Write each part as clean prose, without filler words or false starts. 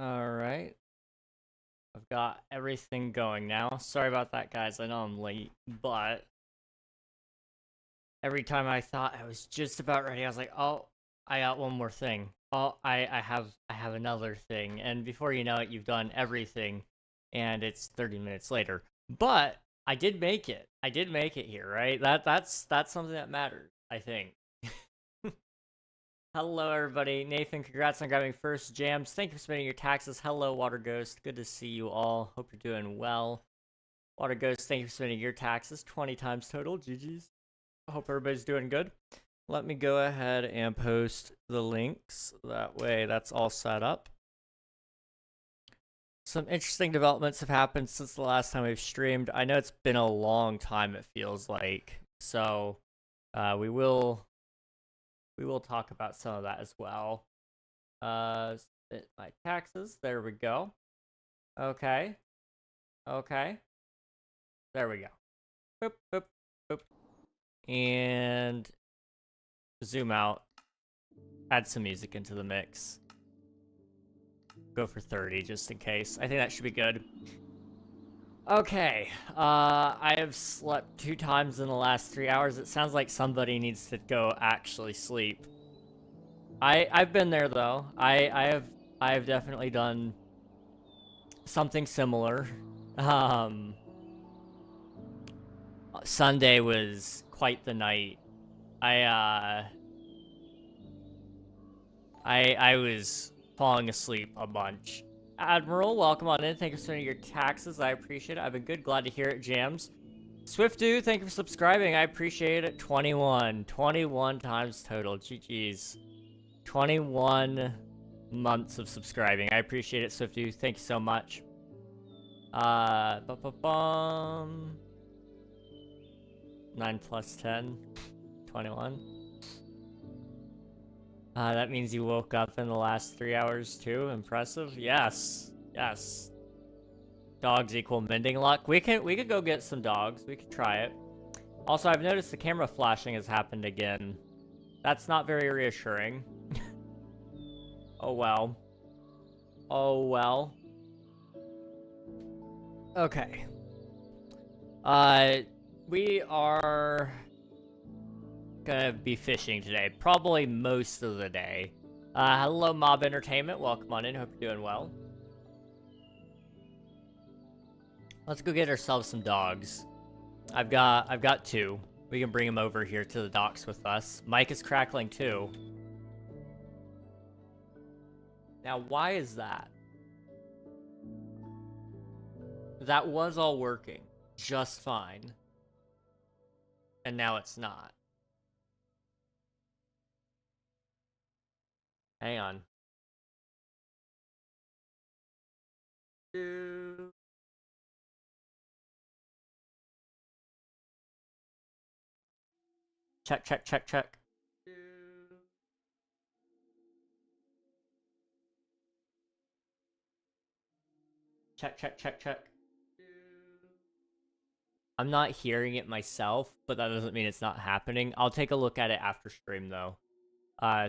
Alright. I've got everything going now. Sorry about that, guys. I know I'm late, but every time I thought I was just about ready, I was like, oh, I got one more thing. Oh, I have another thing. And before you know it, you've done everything, and it's 30 minutes later. But I did make it. I did make it here, right? That's something that matters, I think. Hello, everybody. Nathan, congrats on grabbing first jams. Thank you for spending your taxes. Hello, Water Ghost. Good to see you all. Hope you're doing well. Water Ghost, thank you for spending your taxes. 20 times total. GG's. I hope everybody's doing good. Let me go ahead and post the links. That way, that's all set up. Some interesting developments have happened since the last time we've streamed. I know it's been a long time, it feels like. So, we will talk about some of that as well. Submit my taxes. There we go. Okay. Okay. There we go. Boop, boop, boop. And zoom out. Add some music into the mix. Go for 30 just in case. I think that should be good. Okay. I have slept 2 times in the last 3 hours. It sounds like somebody needs to go actually sleep. I've been there though. I have definitely done something similar. Sunday was quite the night. I was falling asleep a bunch. Admiral, welcome on in. Thank you for sending your taxes. I appreciate it. I've been good. Glad to hear it, Jams. Swiftu, thank you for subscribing. I appreciate it. 21 times total. GG's. 21 months of subscribing. I appreciate it, Swiftu. Thank you so much. 9 plus 10. 21. That means you woke up in the last 3 hours too. Impressive. Yes. Yes. Dogs equal mending luck. We could go get some dogs. We could try it. Also, I've noticed the camera flashing has happened again. That's not very reassuring. Oh well. Oh well. Okay. We are gonna be fishing today, probably most of the day. Hello, Mob Entertainment. Welcome on in. Hope you're doing well. Let's go get ourselves some dogs. I've got 2. We can bring them over here to the docks with us. Mike is crackling too. Now, why is that? That was all working just fine. And now it's not. Hang on. Check, check, check, check. Check, check, check, check. I'm not hearing it myself, but that doesn't mean it's not happening. I'll take a look at it after stream, though.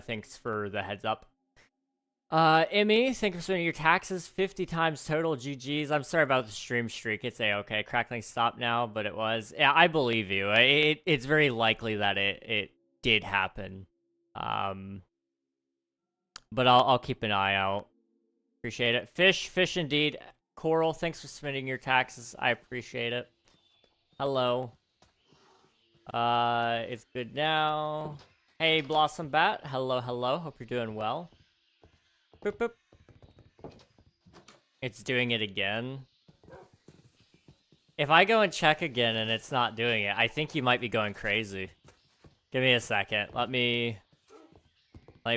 Thanks for the heads up. Emmy, thank you for spending your taxes 50 times total. GG's. I'm sorry about the stream streak. It's a-okay. Crackling stopped now, but it was. Yeah, I believe you. It's very likely that it did happen. But I'll keep an eye out. Appreciate it. Fish indeed. Coral, thanks for spending your taxes. I appreciate it. Hello. It's good now. Hey, Blossom Bat. Hello, hello. Hope you're doing well. Boop, boop. It's doing it again. If I go and check again and it's not doing it, I think you might be going crazy. Give me a second. Let me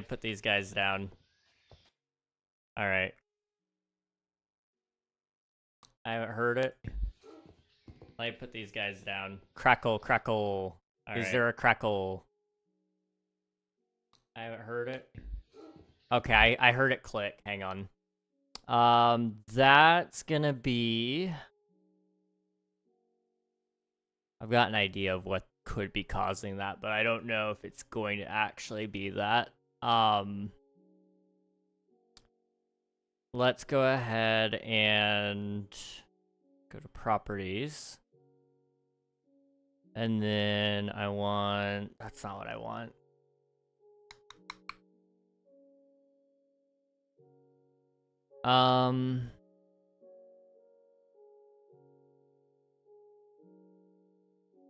put these guys down. Alright. I haven't heard it. Let me put these guys down. Crackle, crackle. All Is there a crackle? I haven't heard it. Okay, I heard it click. Hang on. That's gonna be... I've got an idea of what could be causing that, but I don't know if it's going to actually be that. Let let's go ahead and go to properties. And then I want, that's not what I want.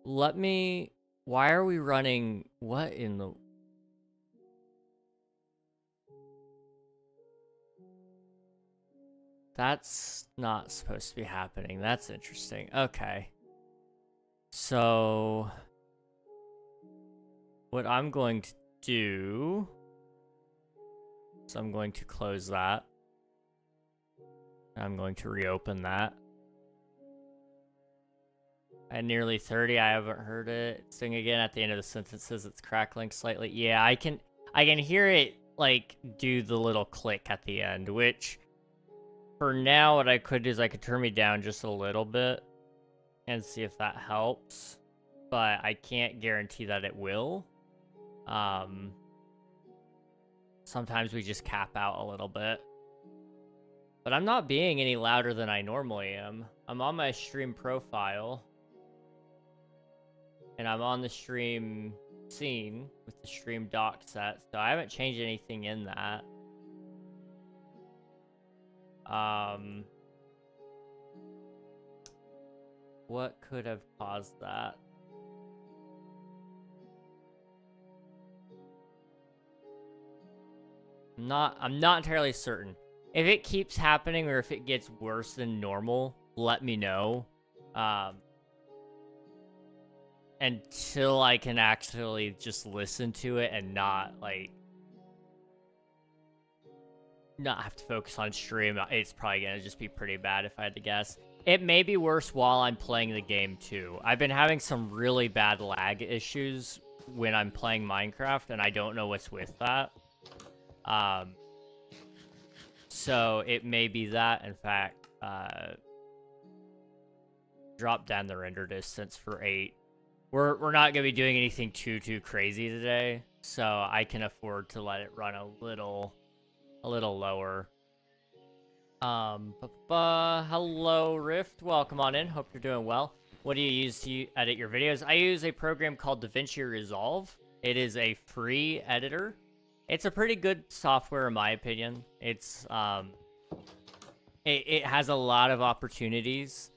Let me, why are we running, what in the... That's not supposed to be happening. That's interesting. Okay. So, what I'm going to do is I'm going to close that. I'm going to reopen that. At nearly 30, I haven't heard it sing again at the end of the sentences. It's crackling slightly. Yeah, I can hear it like do the little click at the end, which for now what I could do is I could turn me down just a little bit and see if that helps, but I can't guarantee that it will. Sometimes we just cap out a little bit. But I'm not being any louder than I normally am. I'm on my stream profile. And I'm on the stream scene with the stream dock set, so I haven't changed anything in that. What could have caused that? I'm not entirely certain. If it keeps happening or if it gets worse than normal, let me know. Until I can actually just listen to it and not have to focus on stream, it's probably gonna just be pretty bad if I had to guess. It may be worse while I'm playing the game too. I've been having some really bad lag issues when I'm playing Minecraft, and I don't know what's with that. So it may be that. In fact, drop down the render distance for 8. We're not gonna be doing anything too crazy today, so I can afford to let it run a little lower. Hello Rift, welcome on in. Hope you're doing well. What do you use to edit your videos? I use a program called DaVinci Resolve. It is a free editor. It's a pretty good software in my opinion. It's it has a lot of opportunities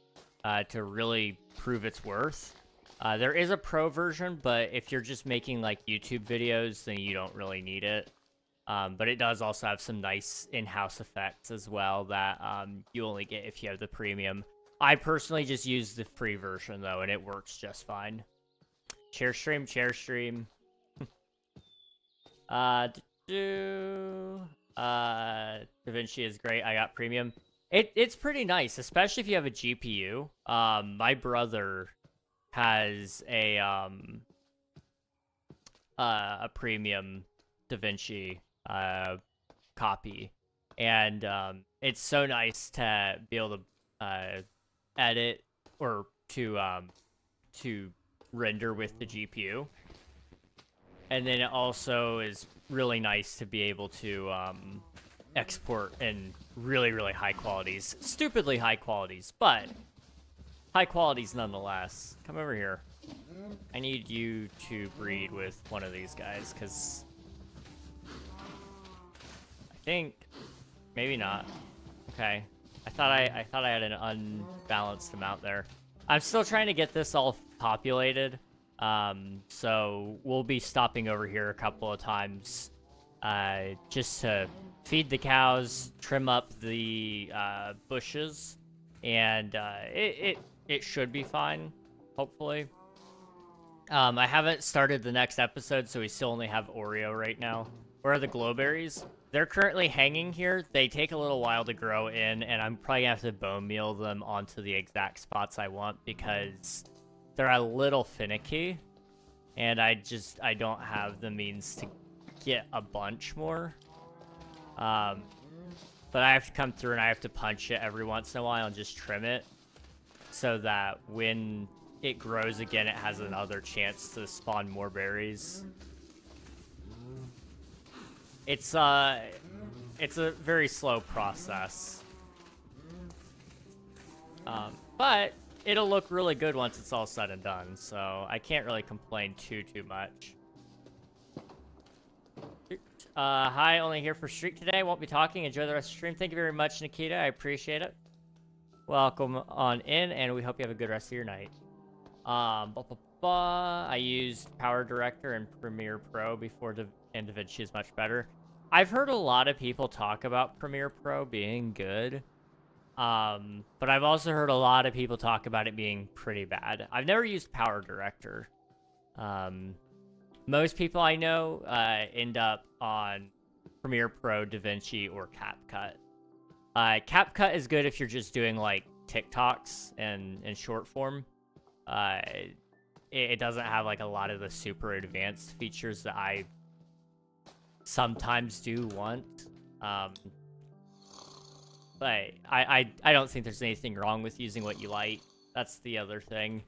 to really prove its worth. There is a pro version, but if you're just making like YouTube videos, then you don't really need it. But it does also have some nice in-house effects as well that you only get if you have the premium. I personally just use the free version though, and it works just fine. Chair stream. DaVinci is great. I got premium. It's pretty nice, especially if you have a GPU. My brother has a premium DaVinci copy, and it's so nice to be able to edit or to render with the GPU. And then it also is really nice to be able to export in really high qualities. Stupidly high qualities, but high qualities nonetheless. Come over here. I need you to breed with one of these guys, because I think maybe not. Okay. I thought I had an unbalanced amount there. I'm still trying to get this all populated. So we'll be stopping over here a couple of times just to feed the cows, trim up the bushes, and it should be fine, hopefully. I haven't started the next episode, so we still only have Oreo right now. Where are the glowberries? They're currently hanging here. They take a little while to grow in, and I'm probably gonna have to bone meal them onto the exact spots I want because they're a little finicky, and I don't have the means to get a bunch more. But I have to come through and I have to punch it every once in a while and just trim it so that when it grows again, it has another chance to spawn more berries. It's it's a very slow process. But it'll look really good once it's all said and done, so I can't really complain too much. Hi, only here for Streak today. Won't be talking. Enjoy the rest of the stream. Thank you very much, Nikita. I appreciate it. Welcome on in, and we hope you have a good rest of your night. I used Power Director and Premiere Pro before, and DaVinci is much better. I've heard a lot of people talk about Premiere Pro being good. But I've also heard a lot of people talk about it being pretty bad. I've never used Power Director. Most people I know end up on Premiere Pro, DaVinci, or CapCut. CapCut is good if you're just doing like TikToks and in short form. It doesn't have like a lot of the super advanced features that I sometimes do want. But I don't think there's anything wrong with using what you like. That's the other thing.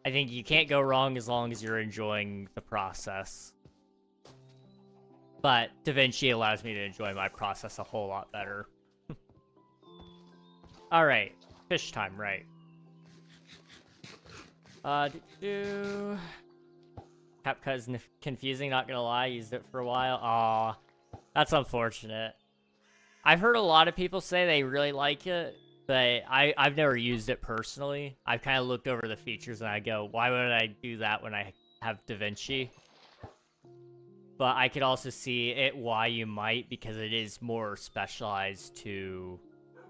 I think you can't go wrong as long as you're enjoying the process. But DaVinci allows me to enjoy my process a whole lot better. Alright, fish time, right. CapCut is confusing, not gonna lie. Used it for a while. Aw, that's unfortunate. I've heard a lot of people say they really like it, but I've never used it personally. I've kind of looked over the features and I go, why would I do that when I have DaVinci? But I could also see it why you might, because it is more specialized to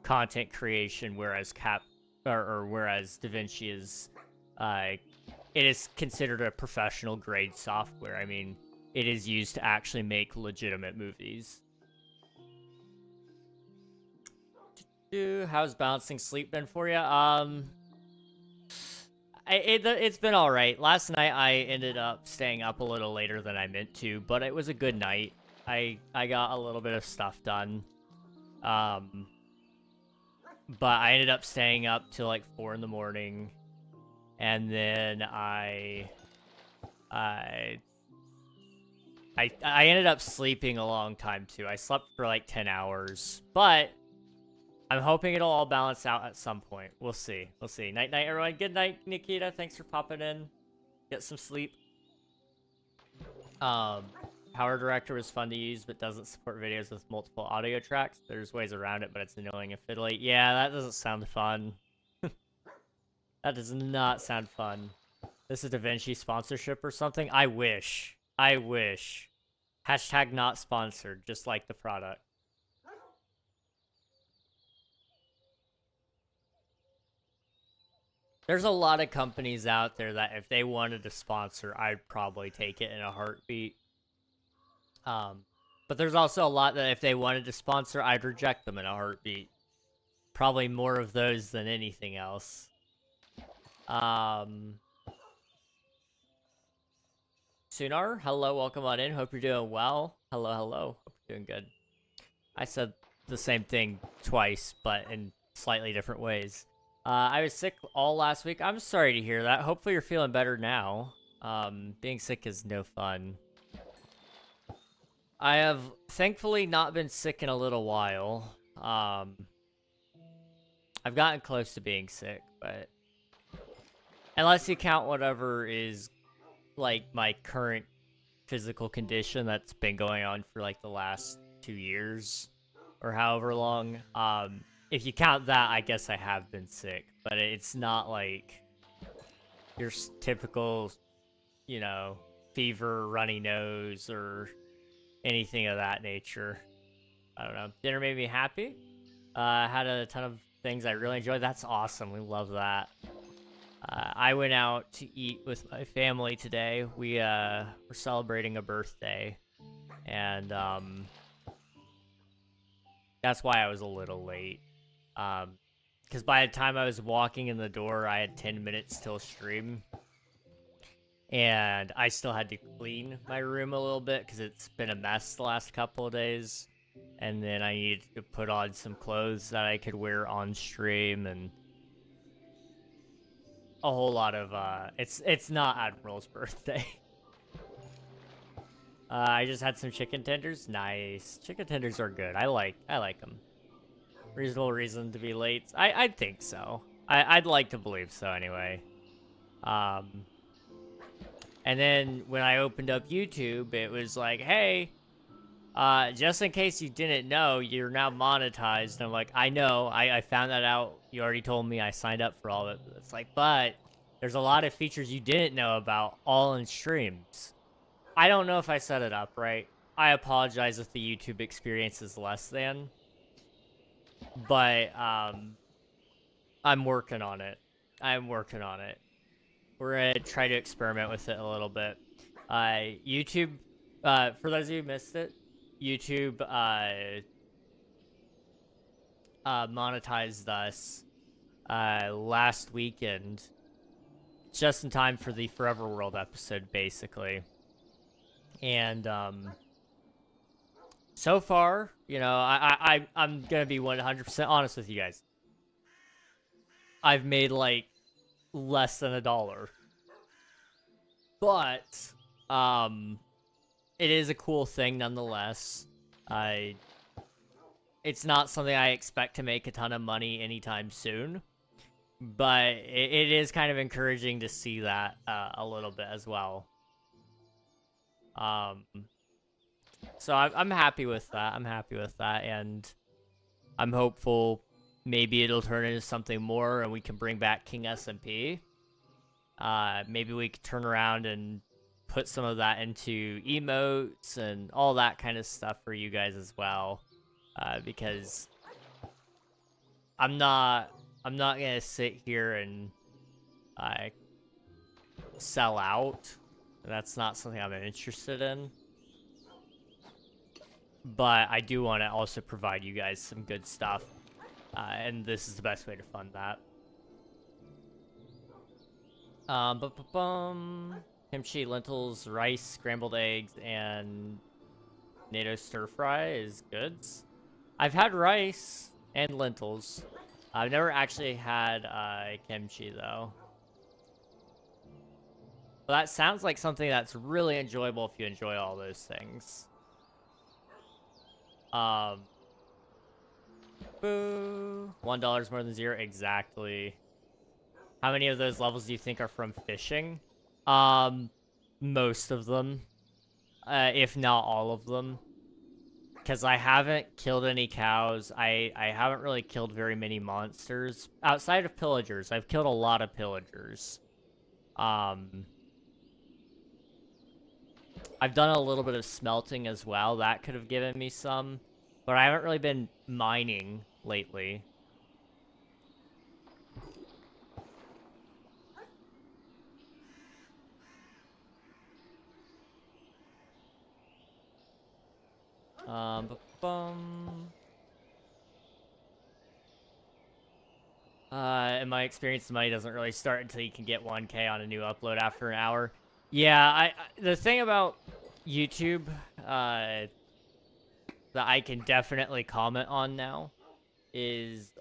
content creation, whereas whereas DaVinci is it is considered a professional grade software. I mean, it is used to actually make legitimate movies. How's balancing sleep been for you? It's been all right. Last night I ended up staying up a little later than I meant to, but it was a good night. I got a little bit of stuff done. But I ended up staying up till like 4 in the morning, and then I ended up sleeping a long time too. I slept for like 10 hours, but I'm hoping it'll all balance out at some point. We'll see. We'll see. Night, night, everyone. Good night, Nikita. Thanks for popping in. Get some sleep. Power Director was fun to use, but doesn't support videos with multiple audio tracks. There's ways around it, but it's annoying and fiddly. Yeah, that doesn't sound fun. That does not sound fun. This is DaVinci sponsorship or something? I wish. I wish. Hashtag not sponsored, just like the product. There's a lot of companies out there that if they wanted to sponsor, I'd probably take it in a heartbeat. But there's also a lot that if they wanted to sponsor, I'd reject them in a heartbeat. Probably more of those than anything else. Sunar, hello, welcome on in. Hope you're doing well. Hello, hello. Hope you're doing good. I said the same thing twice, but in slightly different ways. I was sick all last week. I'm sorry to hear that. Hopefully you're feeling better now. Being sick is no fun. I have thankfully not been sick in a little while. I've gotten close to being sick, but unless you count whatever is like my current physical condition that's been going on for like the last 2 years or however long, if you count that, I guess I have been sick, but it's not like your typical, you know, fever, runny nose, or anything of that nature. I don't know. Dinner made me happy. Had a ton of things I really enjoyed. That's awesome. We love that. I went out to eat with my family today. We were celebrating a birthday, and that's why I was a little late. Because by the time I was walking in the door, I had 10 minutes till stream. And I still had to clean my room a little bit because it's been a mess the last couple of days. And then I needed to put on some clothes that I could wear on stream, and a whole lot of, it's not Admiral's birthday. I just had some chicken tenders. Nice. Chicken tenders are good. I like them. Reasonable reason to be late. I'd think so. I'd like to believe so anyway. And then when I opened up YouTube, it was like, hey, just in case you didn't know, you're now monetized. And I'm like, I know, I found that out. You already told me. I signed up for all of it. It's like, but there's a lot of features you didn't know about all in streams. I don't know if I set it up right. I apologize if the YouTube experience is less than. But, I'm working on it. We're gonna try to experiment with it a little bit. YouTube, for those of you who missed it, YouTube, monetized us, last weekend, just in time for the Forever World episode, basically. And, so far, you know, I'm gonna be 100% honest with you guys. I've made, like, less than $1. But, it is a cool thing nonetheless. It's not something I expect to make a ton of money anytime soon. But it is kind of encouraging to see that, a little bit as well. So I'm happy with that. And I'm hopeful maybe it'll turn into something more, and we can bring back King SMP. Maybe we could turn around and put some of that into emotes and all that kind of stuff for you guys as well. Because I'm not gonna sit here and sell out. That's not something I'm interested in. But I do want to also provide you guys some good stuff. And this is the best way to fund that. Kimchi, lentils, rice, scrambled eggs, and NATO stir fry is goods. I've had rice and lentils. I've never actually had kimchi though. But that sounds like something that's really enjoyable if you enjoy all those things. Boo. $1 more than 0. Exactly. How many of those levels do you think are from fishing? Most of them. If not all of them. Because I haven't killed any cows. I haven't really killed very many monsters. Outside of pillagers. I've killed a lot of pillagers. I've done a little bit of smelting as well. That could have given me some. But I haven't really been mining lately. In my experience, the money doesn't really start until you can get 1K on a new upload after an hour. Yeah, the thing about YouTube, that I can definitely comment on now is,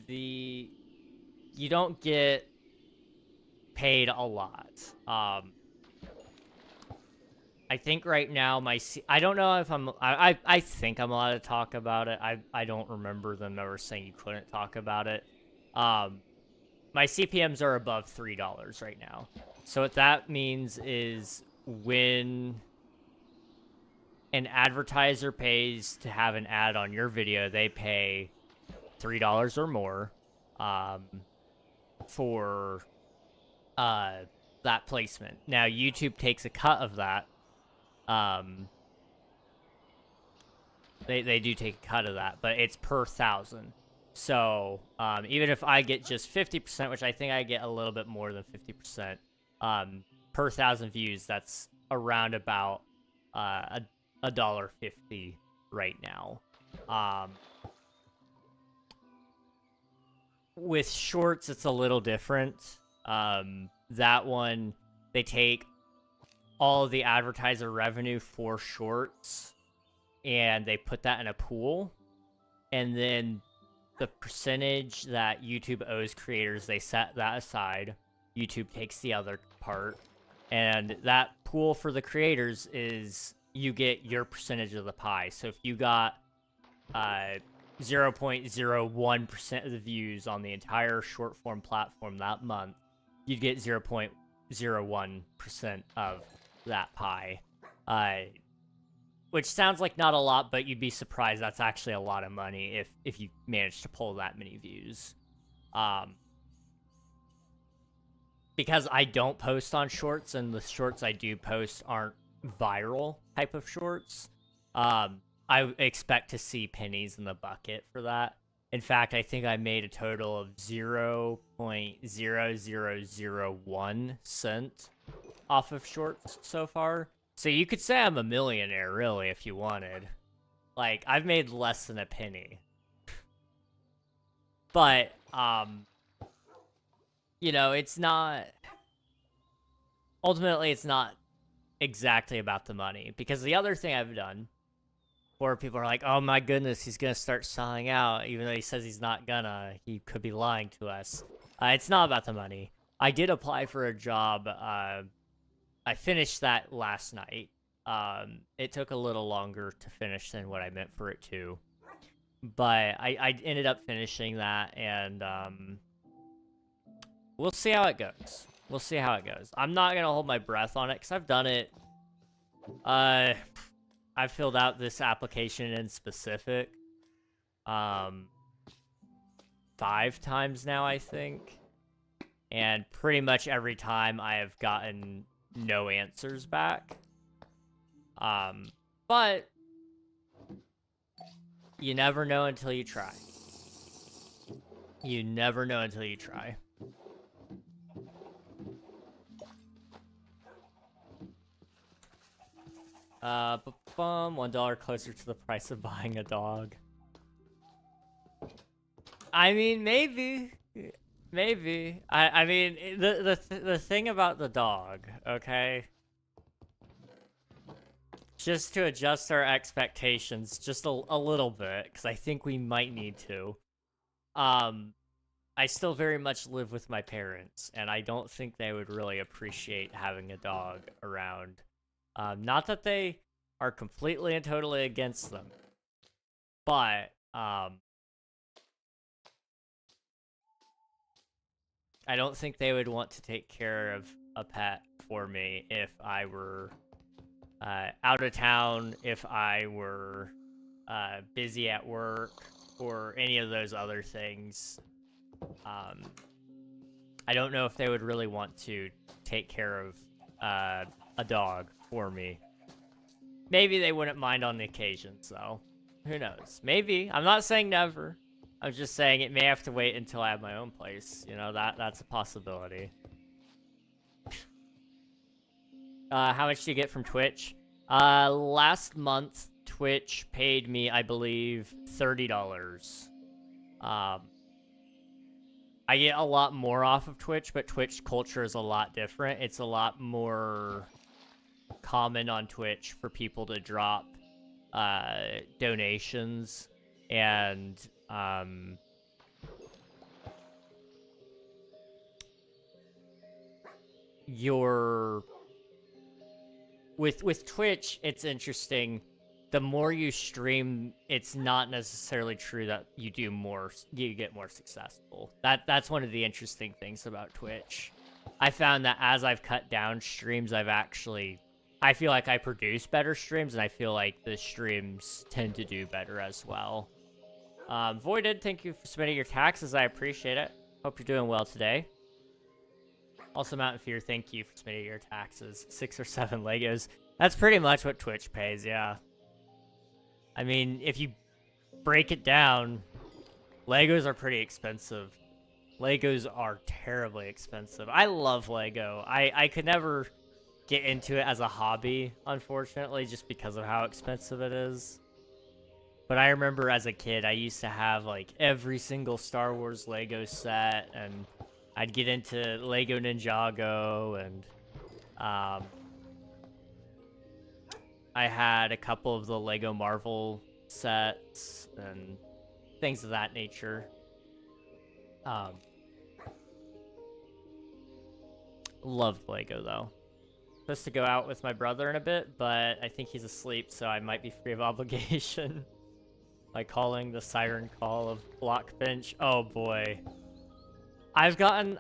you don't get paid a lot. I think right now I don't know if I think I'm allowed to talk about it. I don't remember them ever saying you couldn't talk about it. My CPMs are above $3 right now. So what that means is when an advertiser pays to have an ad on your video, they pay $3 or more for that placement. Now, YouTube takes a cut of that. They do take a cut of that, but it's per 1,000. So, even if I get just 50%, which I think I get a little bit more than 50%, per 1,000 views, that's around about $1.50 right now. With shorts, it's a little different. That one, they take all of the advertiser revenue for shorts and they put that in a pool, and then the percentage that YouTube owes creators, they set that aside. YouTube takes the other part, and that pool for the creators is you get your percentage of the pie. So if you got 0.01% of the views on the entire short form platform that month, you'd get 0.01% of that pie. Which sounds like not a lot, but you'd be surprised that's actually a lot of money if you manage to pull that many views. Because I don't post on shorts, and the shorts I do post aren't viral type of shorts, I expect to see pennies in the bucket for that. In fact, I think I made a total of 0.0001 cent off of shorts so far. So you could say I'm a millionaire, really, if you wanted. Like, I've made less than a penny. But, you know, it's not... Ultimately, it's not exactly about the money. Because the other thing I've done, where people are like, oh my goodness, he's gonna start selling out, even though he says he's not gonna. He could be lying to us. It's not about the money. I did apply for a job. I finished that last night. It took a little longer to finish than what I meant for it to. But I ended up finishing that, and we'll see how it goes. We'll see how it goes. I'm not going to hold my breath on it, because I've done it. I've filled out this application in specific 5 times now, I think. And pretty much every time I have gotten no answers back. But you never know until you try. You never know until you try. $1 closer to the price of buying a dog. I mean, maybe. Maybe. I mean, the thing about the dog, okay? Just to adjust our expectations just a little bit, because I think we might need to. I still very much live with my parents, and I don't think they would really appreciate having a dog around. Not that they are completely and totally against them, but, I don't think they would want to take care of a pet for me if I were out of town, if I were busy at work, or any of those other things. I don't know if they would really want to take care of a dog for me. Maybe they wouldn't mind on the occasions, though. Who knows? Maybe. I'm not saying never. I'm just saying it may have to wait until I have my own place. You know, that's a possibility. How much do you get from Twitch? Last month, Twitch paid me, I believe, $30. I get a lot more off of Twitch, but Twitch culture is a lot different. It's a lot more common on Twitch for people to drop donations, and with Twitch, it's interesting. The more you stream, it's not necessarily true that you get more successful. That's one of the interesting things about Twitch. I found that as I've cut down streams, I feel like I produce better streams, and I feel like the streams tend to do better as well. Voided, thank you for submitting your taxes. I appreciate it. Hope you're doing well today. Also, Mountain Fear, thank you for submitting your taxes. 6 or 7 Legos. That's pretty much what Twitch pays, yeah. I mean, if you break it down, Legos are pretty expensive. Legos are terribly expensive. I love Lego. I could never get into it as a hobby, unfortunately, just because of how expensive it is. But I remember as a kid, I used to have, like, every single Star Wars Lego set, and I'd get into Lego Ninjago, and I had a couple of the Lego Marvel sets and things of that nature. Loved Lego, though. supposed to go out with my brother in a bit, but I think he's asleep, so I might be free of obligation. By calling the siren call of Blockbench. Oh boy. I've gotten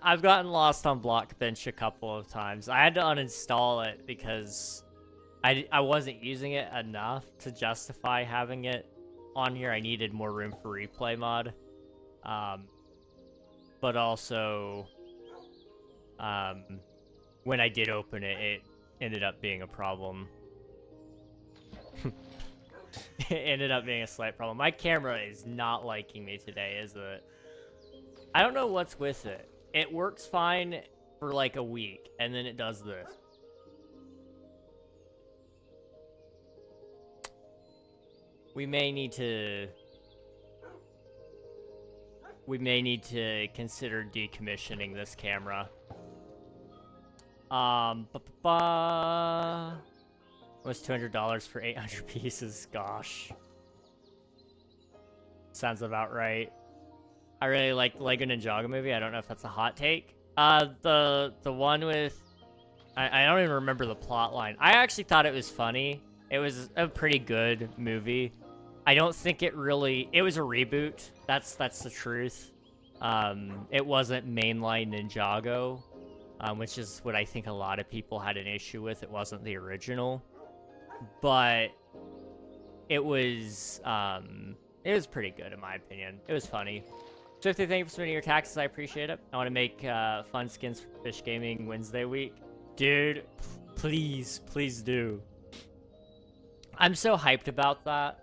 lost on Blockbench a couple of times. I had to uninstall it because I wasn't using it enough to justify having it on here. I needed more room for replay mod. But also, when I did open it, it ended up being a problem. It ended up being a slight problem. My camera is not liking me today, is it? I don't know what's with it. It works fine for like a week, and then it does this. We may need to consider decommissioning this camera. Was $200 for 800 pieces. Gosh. Sounds about right. I really like Lego Ninjago movie. I don't know if that's a hot take. The one with... I don't even remember the plot line. I actually thought it was funny. It was a pretty good movie. I don't think it really... It was a reboot. That's the truth. It wasn't mainline Ninjago, which is what I think a lot of people had an issue with. It wasn't the original. But it was pretty good in my opinion. It was funny. Swifty, thank you for submitting your taxes. I appreciate it. I want to make fun skins for Fish Gaming Wednesday week. Dude, please do. I'm so hyped about that.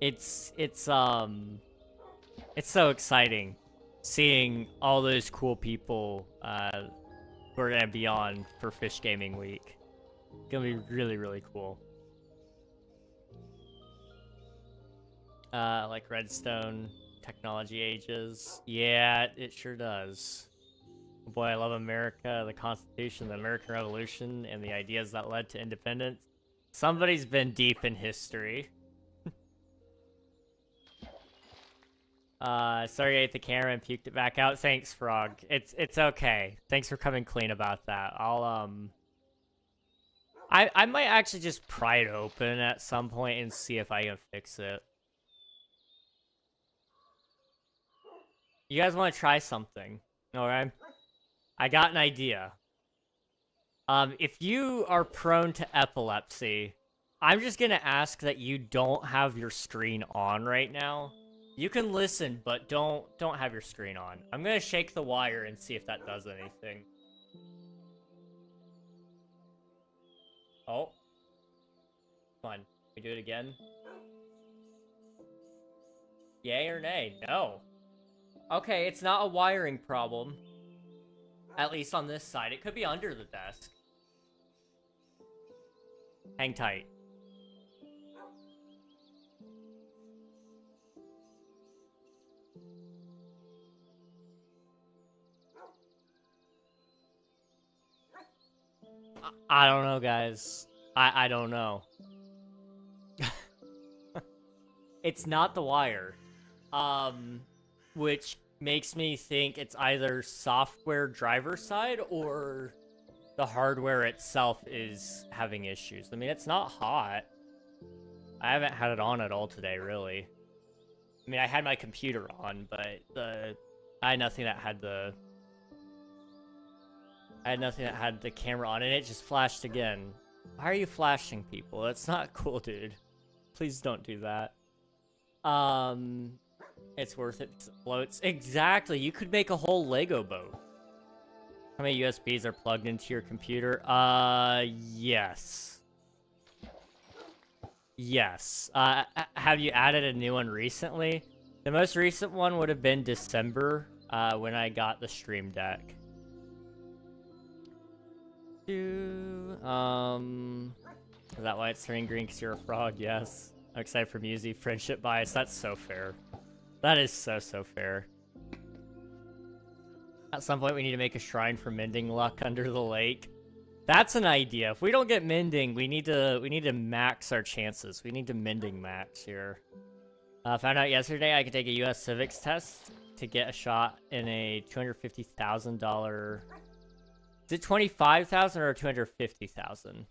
It's so exciting seeing all those cool people who are gonna be on for Fish Gaming Week. It's gonna be really, really cool. Like Redstone technology ages. Yeah, it sure does. Boy, I love America, the Constitution, the American Revolution, and the ideas that led to independence. Somebody's been deep in history. Sorry I ate the camera and puked it back out. Thanks, Frog. It's okay. Thanks for coming clean about that. I might actually just pry it open at some point and see if I can fix it. You guys want to try something? Alright? I got an idea. If you are prone to epilepsy, I'm just gonna ask that you don't have your screen on right now. You can listen, but don't have your screen on. I'm gonna shake the wire and see if that does anything. Oh. Come on. Can we do it again? Yay or nay? No. Okay, it's not a wiring problem. At least on this side. It could be under the desk. Hang tight. I don't know, guys. I don't know. It's not the wire. Which makes me think it's either software driver side or the hardware itself is having issues. I mean, it's not hot. I haven't had it on at all today, really. I mean, I had my computer on, but I had nothing that had the camera on, and it just flashed again. Why are you flashing people? That's not cool, dude. Please don't do that. It's worth it. Floats. Exactly. You could make a whole Lego boat. How many USBs are plugged into your computer? Yes. Yes. Have you added a new one recently? The most recent one would have been December, when I got the Stream Deck. Is that why it's turning green because you're a frog? Yes. I'm excited for Musi. Friendship bias. That's so fair. That is so fair. At some point, we need to make a shrine for mending luck under the lake. That's an idea. If we don't get mending, we need to max our chances. We need to mending max here. Found out yesterday I could take a U.S. civics test to get a shot in a $250,000 Is it 25,000 or 250,000?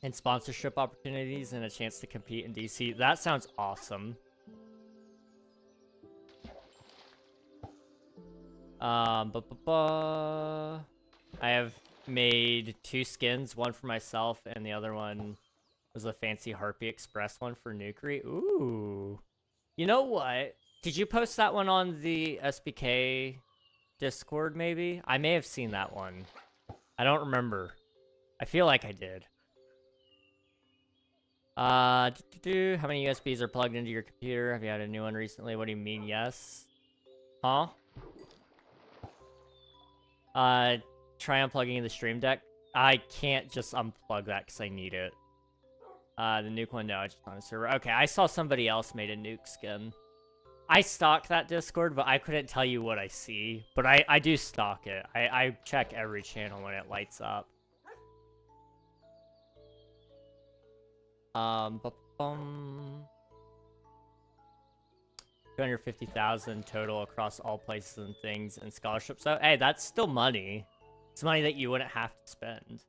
And sponsorship opportunities and a chance to compete in DC. That sounds awesome. I have made 2 skins, one for myself and the other one was a fancy Harpy Express one for Nukery. Ooh. You know what? Did you post that one on the SBK Discord maybe? I may have seen that one. I don't remember. I feel like I did. How many USBs are plugged into your computer? Have you had a new one recently? What do you mean, yes? Huh? Try unplugging the stream deck. I can't just unplug that because I need it. The nuke one, no, I just on a server. Okay, I saw somebody else made a nuke skin. I stalk that Discord, but I couldn't tell you what I see. But I do stalk it. I check every channel when it lights up. 250,000 total across all places and things and scholarships. So, hey, that's still money. It's money that you wouldn't have to spend.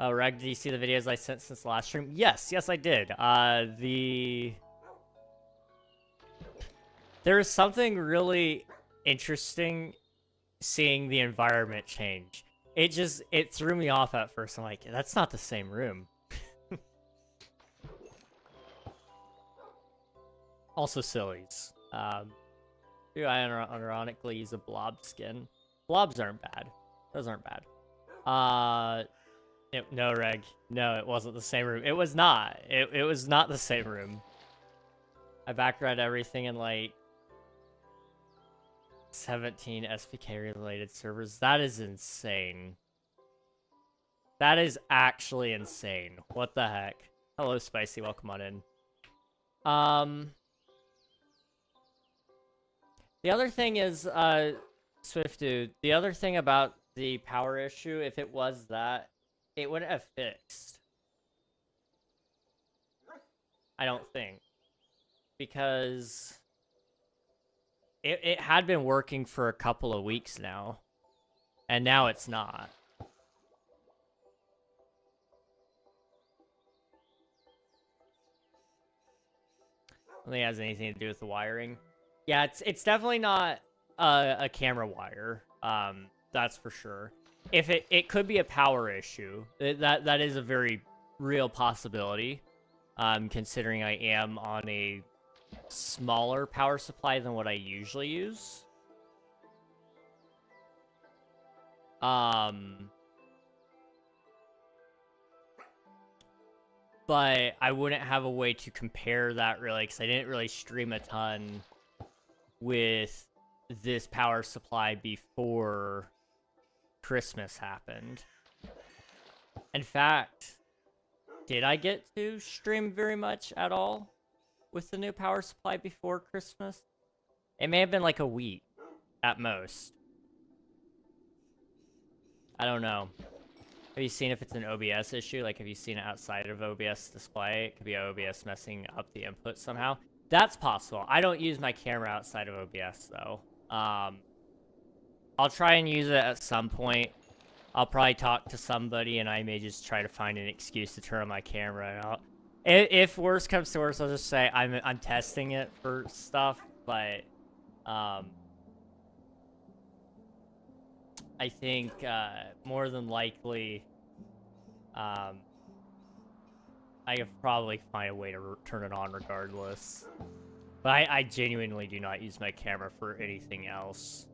Reg, did you see the videos I sent since the last stream? Yes, I did. There is something really interesting seeing the environment change. It threw me off at first. I'm like, that's not the same room. Also sillies. Do I ironically use a blob skin? Blobs aren't bad. Those aren't bad. No, Reg. No, it wasn't the same room. It was not. It was not the same room. I backread everything in like 17 SPK related servers. That is insane. That is actually insane. What the heck? Hello, Spicy. Welcome on in. The other thing is, Swift Dude, the other thing about the power issue, if it was that, it wouldn't have fixed. I don't think. Because it had been working for a couple of weeks now. And now it's not. I don't think it has anything to do with the wiring. Yeah, it's definitely not a camera wire. That's for sure. If it could be a power issue. That is a very real possibility. Considering I am on a smaller power supply than what I usually use. But I wouldn't have a way to compare that really, because I didn't really stream a ton with this power supply before Christmas happened. In fact, did I get to stream very much at all with the new power supply before Christmas? It may have been like a week at most. I don't know. Have you seen if it's an OBS issue? Like, have you seen it outside of OBS display? It could be OBS messing up the input somehow. That's possible. I don't use my camera outside of OBS, though. I'll try and use it at some point. I'll probably talk to somebody, and I may just try to find an excuse to turn on my camera. And if worse comes to worse, I'll just say I'm testing it for stuff. But I think more than likely, I could probably find a way to turn it on regardless. But I genuinely do not use my camera for anything else.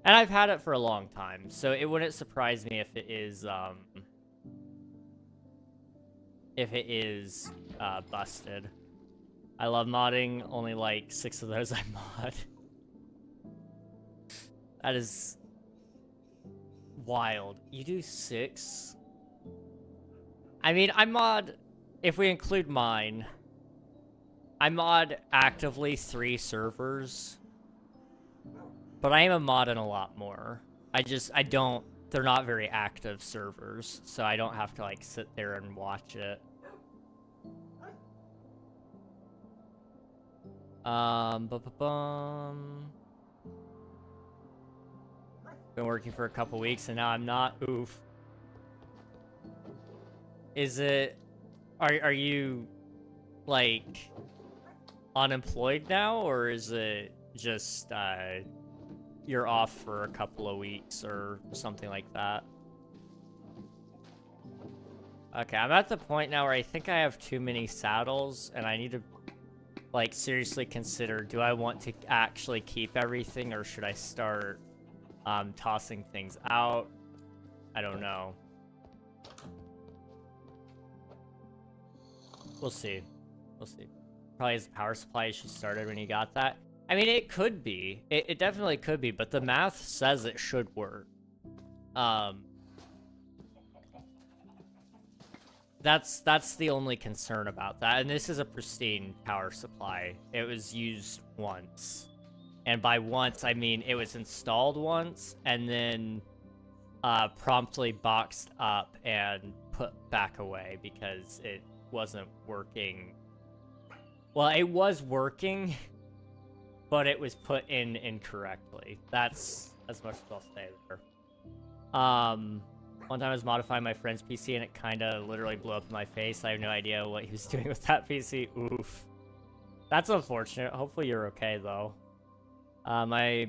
And I've had it for a long time, so it wouldn't surprise me if it is busted. I love modding, only like 6 of those I mod. That is wild. You do 6? I mean, I mod, if we include mine, I mod actively 3 servers. But I am a mod in a lot more. They're not very active servers, so I don't have to like sit there and watch it. Been working for a couple weeks and now I'm not. Oof. Is it... Are you, like, unemployed now? Or is it just, you're off for a couple of weeks or something like that? Okay, I'm at the point now where I think I have too many saddles and I need to, like, seriously consider, do I want to actually keep everything or should I start tossing things out? I don't know. We'll see. We'll see. Probably his power supply issue started when you got that. I mean, it could be. It definitely could be, but the math says it should work. That's the only concern about that. And this is a pristine power supply. It was used once. And by once, I mean it was installed once and then promptly boxed up and put back away because it wasn't working. Well, it was working, but it was put in incorrectly. That's as much as I'll say there. One time I was modifying my friend's PC and it kind of literally blew up in my face. I have no idea what he was doing with that PC. Oof. That's unfortunate. Hopefully you're okay, though. Okay.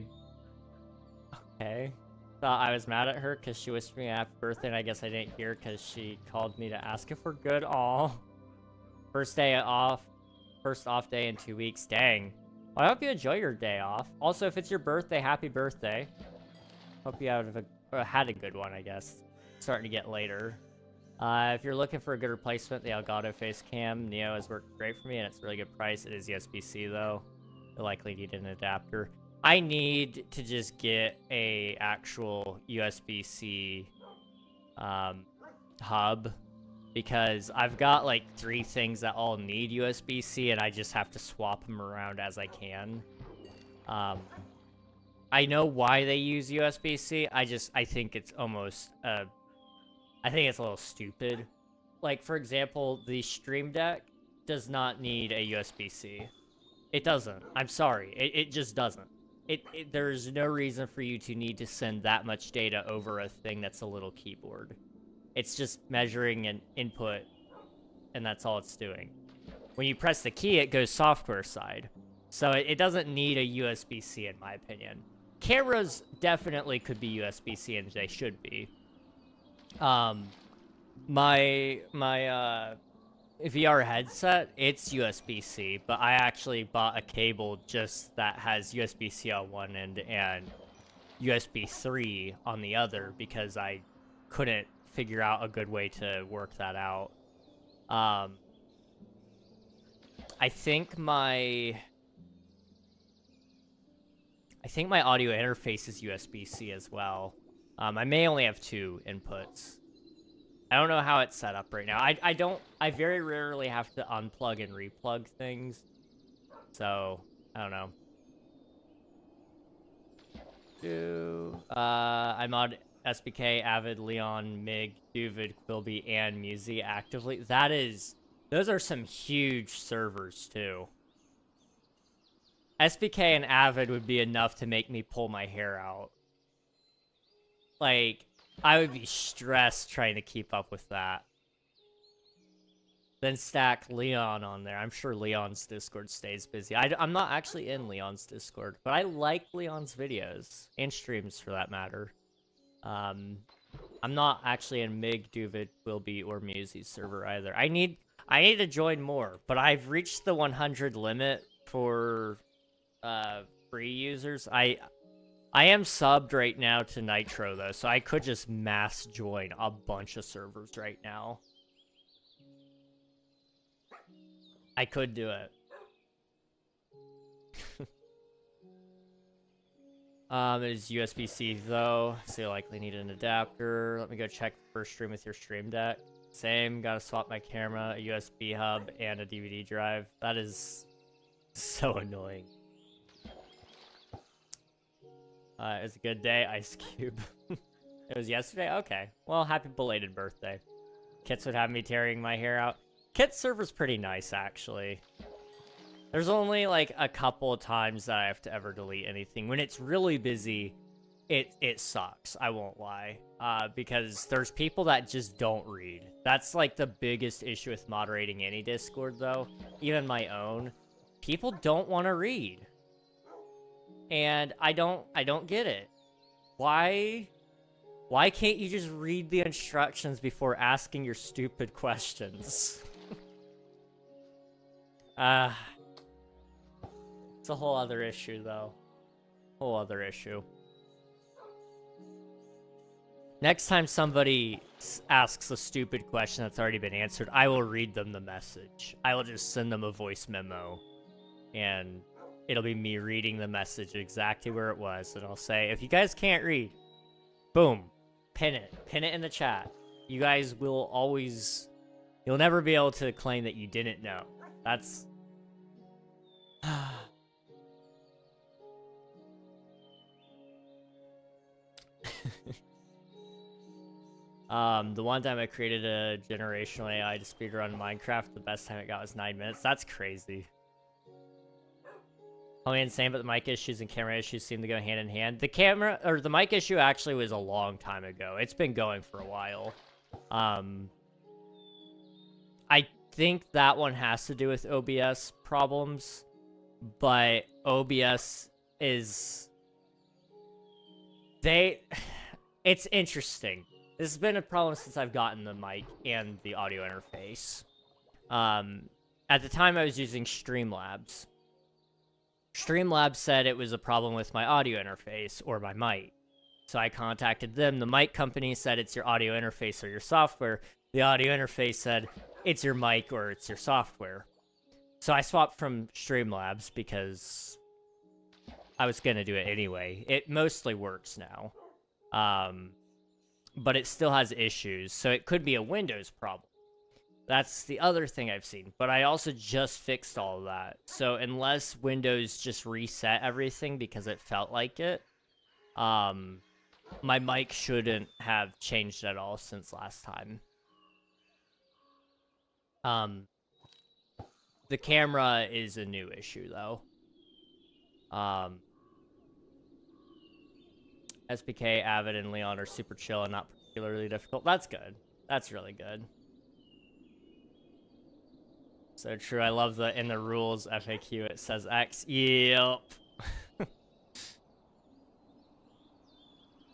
Thought I was mad at her because she wished me a happy birthday and I guess I didn't hear because she called me to ask if we're good. Aw. First off day in 2 weeks. Dang. Well, I hope you enjoy your day off. Also, if it's your birthday, happy birthday. Hope you had a good one, I guess. Starting to get later. If you're looking for a good replacement, the Elgato face cam Neo has worked great for me and it's a really good price. It is USB-C though. You'll likely need an adapter. I need to just get a actual USB-C hub because I've got like 3 things that all need USB-C and I just have to swap them around as I can. I know why they use USB-C. I think it's almost I think it's a little stupid. Like, for example, the Stream Deck does not need a USB-C. It doesn't. I'm sorry. It just doesn't. There's no reason for you to need to send that much data over a thing that's a little keyboard. It's just measuring an input, and that's all it's doing. When you press the key, it goes software side. So it doesn't need a USB-C, in my opinion. Cameras definitely could be USB-C, and they should be. My VR headset, it's USB-C, but I actually bought a cable just that has USB-C on one end and USB 3 on the other because I couldn't figure out a good way to work that out. I think my audio interface is USB-C as well. I may only have 2 inputs. I don't know how it's set up right now. I very rarely have to unplug and replug things. So, I don't know. I'm on SBK, Avid, Leon, Mig, Duvid, Quilby, and Musi actively. Those are some huge servers too. SBK and Avid would be enough to make me pull my hair out. Like, I would be stressed trying to keep up with that. Then stack Leon on there. I'm sure Leon's Discord stays busy. I'm not actually in Leon's Discord, but I like Leon's videos. And streams, for that matter. I'm not actually in Mig, Duvid, Quilby, or Musi's server either. I need to join more, but I've reached the 100 limit for free users. I am subbed right now to Nitro, though, so I could just mass join a bunch of servers right now. I could do it. It is USB-C, though, so you'll likely need an adapter. Let me go check the first stream with your Stream Deck. Same, gotta swap my camera, a USB hub, and a DVD drive. That is so annoying. It was a good day, Ice Cube. It was yesterday? Okay. Well, happy belated birthday. Kits would have me tearing my hair out. Kit's server's pretty nice, actually. There's only, like, a couple of times that I have to ever delete anything. When it's really busy, it sucks. I won't lie. Because there's people that just don't read. That's like the biggest issue with moderating any Discord, though. Even my own. People don't want to read. And I don't get it. Why can't you just read the instructions before asking your stupid questions? It's a whole other issue, though. Whole other issue. Next time somebody asks a stupid question that's already been answered, I will read them the message. I will just send them a voice memo. And it'll be me reading the message exactly where it was. And I'll say, if you guys can't read, boom, pin it. Pin it in the chat. You guys will always... You'll never be able to claim that you didn't know. That's... the one time I created a generational AI to speedrun Minecraft, the best time it got was 9 minutes. That's crazy. Probably insane, but the mic issues and camera issues seem to go hand in hand. The camera, or the mic issue actually was a long time ago. It's been going for a while. I think that one has to do with OBS problems, but OBS is... It's interesting. This has been a problem since I've gotten the mic and the audio interface. At the time, I was using Streamlabs. Streamlabs said it was a problem with my audio interface or my mic. So I contacted them. The mic company said it's your audio interface or your software. The audio interface said it's your mic or it's your software. So I swapped from Streamlabs because I was going to do it anyway. It mostly works now. But it still has issues, so it could be a Windows problem. That's the other thing I've seen. But I also just fixed all of that. So unless Windows just reset everything because it felt like it, my mic shouldn't have changed at all since last time. The camera is a new issue, though. SPK, Avid, and Leon are super chill and not particularly difficult. That's good. That's really good. So true. I love the in the rules FAQ it says X. Yep.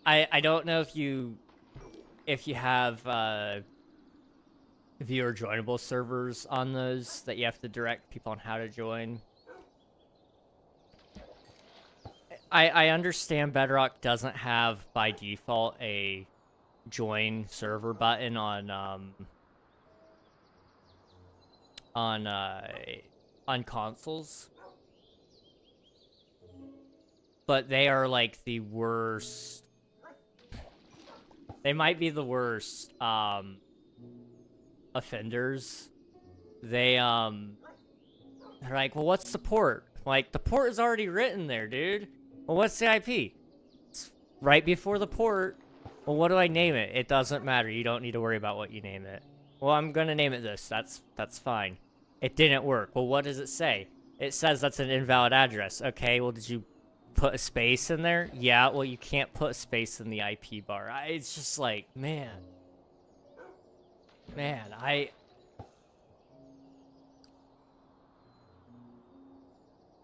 I don't know if you have viewer joinable servers on those that you have to direct people on how to join. I understand Bedrock doesn't have by default a join server button on consoles, but they are like the worst. They might be the worst offenders. They're like, well, what's the port? Like, the port is already written there, dude. Well, what's the IP? It's right before the port. Well, what do I name it? It doesn't matter. You don't need to worry about what you name it. Well, I'm gonna name it this. That's fine. It didn't work. Well, what does it say? It says that's an invalid address. Okay, well, did you put a space in there? Yeah, well, you can't put a space in the IP bar. It's just like, man,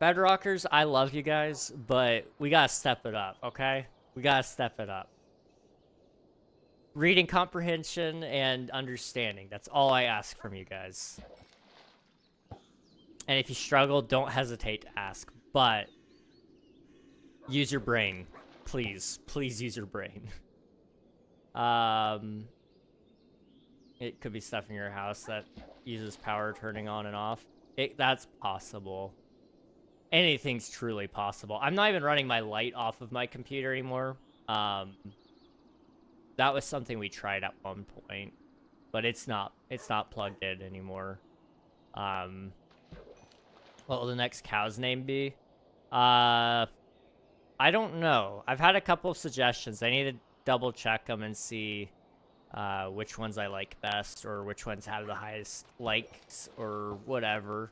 Bedrockers, I love you guys, but we gotta step it up, okay? We gotta step it up. Reading comprehension and understanding. That's all I ask from you guys. And if you struggle, don't hesitate to ask, but use your brain. Please. Please use your brain. It could be stuff in your house that uses power turning on and off. That's possible. Anything's truly possible. I'm not even running my light off of my computer anymore. That was something we tried at one point, but it's not plugged in anymore. What will the next cow's name be? I don't know. I've had a couple of suggestions. I need to double check them and see which ones I like best or which ones have the highest likes or whatever.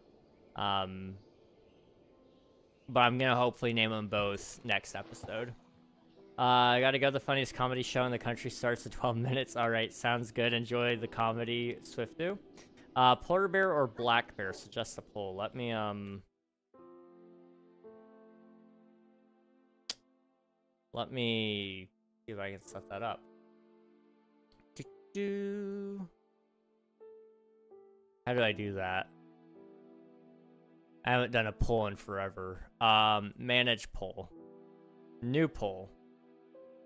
But I'm gonna hopefully name them both next episode. I gotta go. The funniest comedy show in the country starts at 12 minutes. All right, sounds good. Enjoy the comedy, Swiftu. Polar bear or black bear? Suggest a poll. Let me see if I can set that up. How do I do that? I haven't done a poll in forever. Manage poll. New poll.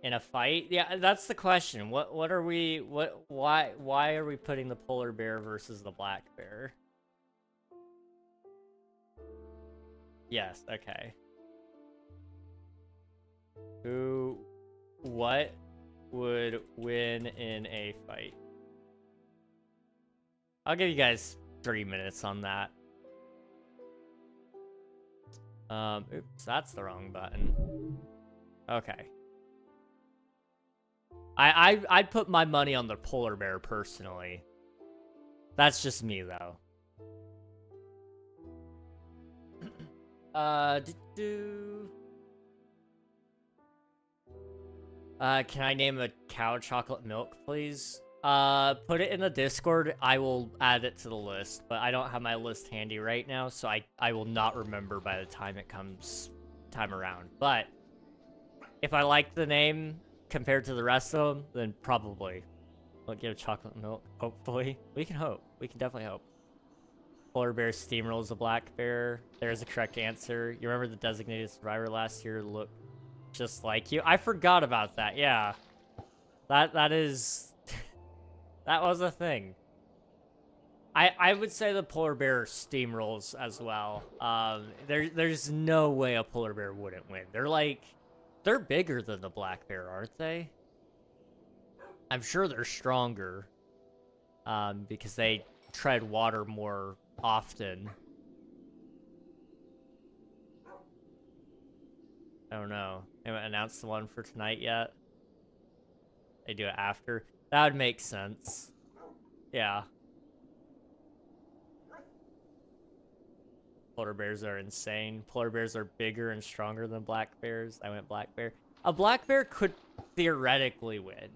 In a fight? Yeah, that's the question. Why are we putting the polar bear versus the black bear? Yes, okay. What would win in a fight? I'll give you guys 3 minutes on that. Oops, that's the wrong button. Okay. I'd put my money on the polar bear personally. That's just me though. Can I name a cow chocolate milk, please? Put it in the Discord. I will add it to the list, but I don't have my list handy right now, so I will not remember by the time it comes time around. But if I like the name compared to the rest of them, then probably I'll give chocolate milk. Hopefully, we can hope. We can definitely hope. Polar bear steamrolls a black bear. There's a correct answer. You remember the designated survivor last year looked just like you? I forgot about that. Yeah, that is that was a thing. I would say the polar bear steamrolls as well. There's no way a polar bear wouldn't win. They're bigger than the black bear, aren't they? I'm sure they're stronger, because they tread water more often. I don't know. They haven't announced the one for tonight yet. They do it after. That would make sense. Yeah. Polar bears are insane. Polar bears are bigger and stronger than black bears. I went black bear. A black bear could theoretically win,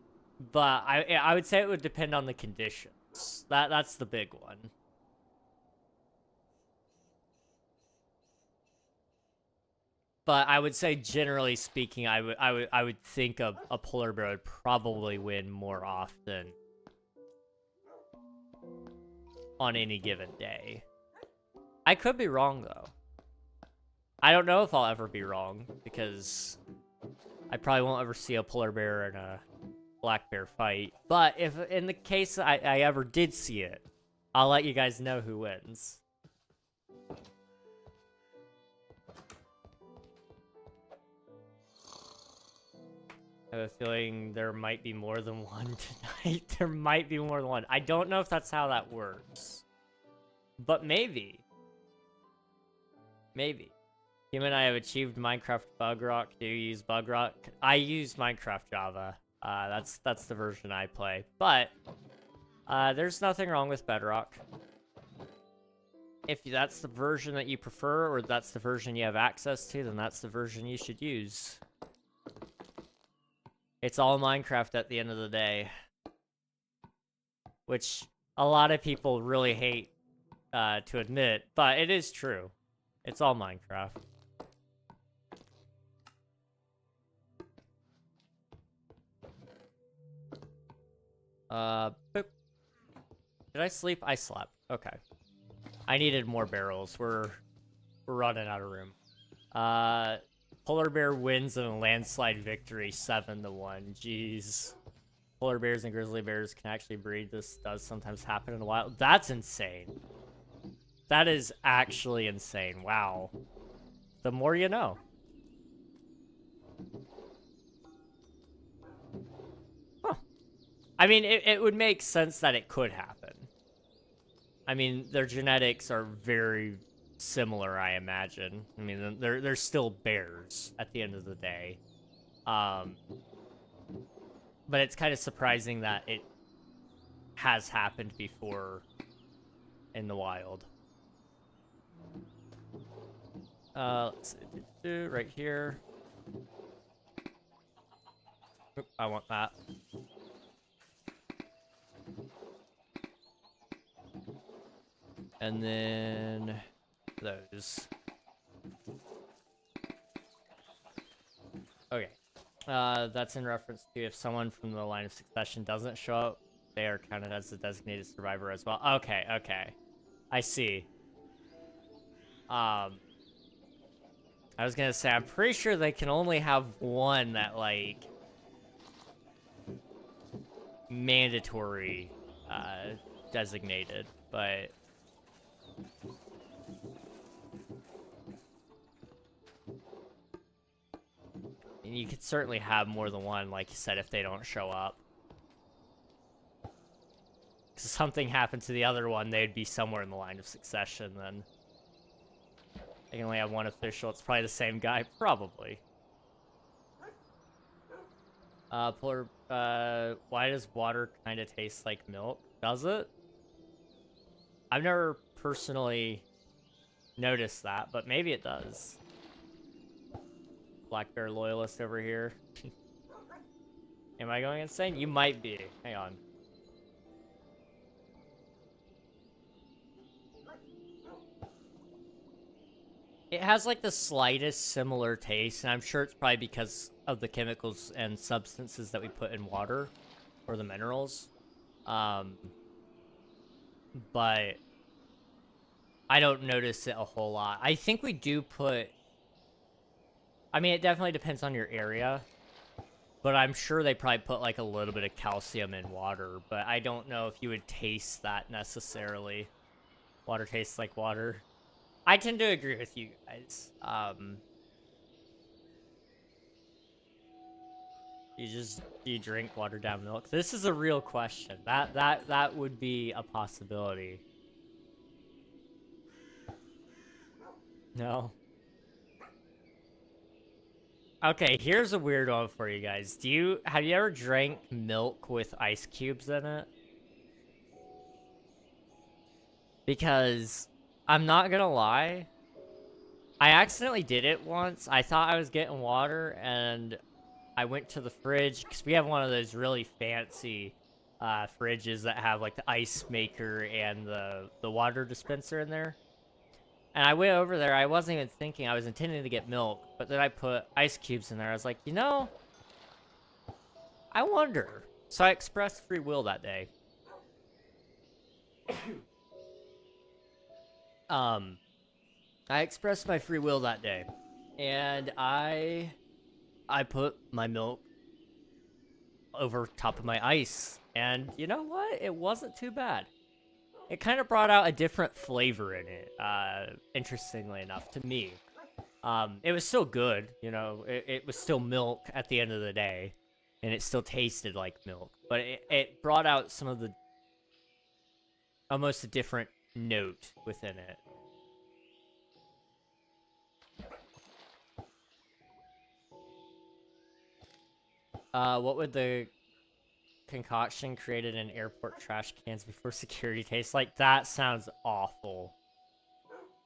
but I would say it would depend on the conditions. That's the big one. But I would say, generally speaking, I would think a polar bear would probably win more often on any given day. I could be wrong though. I don't know if I'll ever be wrong, because I probably won't ever see a polar bear and a black bear fight. But if in the case I ever did see it, I'll let you guys know who wins. I have a feeling there might be more than one tonight. There might be more than one. I don't know if that's how that works, but maybe. Maybe. Him and I have achieved Minecraft Bug Rock. Do you use Bug Rock? I use Minecraft Java. That's the version I play. But there's nothing wrong with Bedrock. If that's the version that you prefer, or that's the version you have access to, then that's the version you should use. It's all Minecraft at the end of the day. Which a lot of people really hate to admit, but it is true. It's all Minecraft. Boop. Did I sleep? I slept. Okay. I needed more barrels. We're running out of room. Polar bear wins in a landslide victory, 7-1. Jeez. Polar bears and grizzly bears can actually breed. This does sometimes happen in the wild. That's insane. That is actually insane. Wow. The more you know. Huh. I mean, it would make sense that it could happen. I mean, their genetics are very similar, I imagine. I mean, they're still bears at the end of the day. But it's kind of surprising that it has happened before in the wild. Let's see, right here. Oop, I want that. And then those. Okay. That's in reference to if someone from the line of succession doesn't show up, they are counted as a designated survivor as well. Okay, okay. I see. I was gonna say, I'm pretty sure they can only have one that, like, mandatory, designated, but... You could certainly have more than one, like you said, if they don't show up. Because if something happened to the other one, they'd be somewhere in the line of succession, then. They can only have one official. It's probably the same guy. Probably. Why does water kind of taste like milk? Does it? I've never personally noticed that, but maybe it does. Black Bear loyalist over here. Am I going insane? You might be. Hang on. It has like the slightest similar taste, and I'm sure it's probably because of the chemicals and substances that we put in water, or the minerals. But I don't notice it a whole lot. I think we do put... I mean, it definitely depends on your area, but I'm sure they probably put like a little bit of calcium in water, but I don't know if you would taste that necessarily. Water tastes like water. I tend to agree with you guys. You drink watered down milk? This is a real question. That would be a possibility. No. Okay, here's a weird one for you guys. Have you ever drank milk with ice cubes in it? Because I'm not gonna lie, I accidentally did it once. I thought I was getting water, and I went to the fridge, because we have one of those really fancy fridges that have like the ice maker and the water dispenser in there. And I went over there, I wasn't even thinking, I was intending to get milk, but then I put ice cubes in there. I was like, you know, I wonder. So I expressed free will that day. I expressed my free will that day. And I put my milk over top of my ice. And you know what? It wasn't too bad. It kind of brought out a different flavor in it, interestingly enough, to me. It was still good, you know, it was still milk at the end of the day, and it still tasted like milk, but it brought out some of the, almost a different note within it. What would the concoction created in airport trash cans before security taste like? That sounds awful.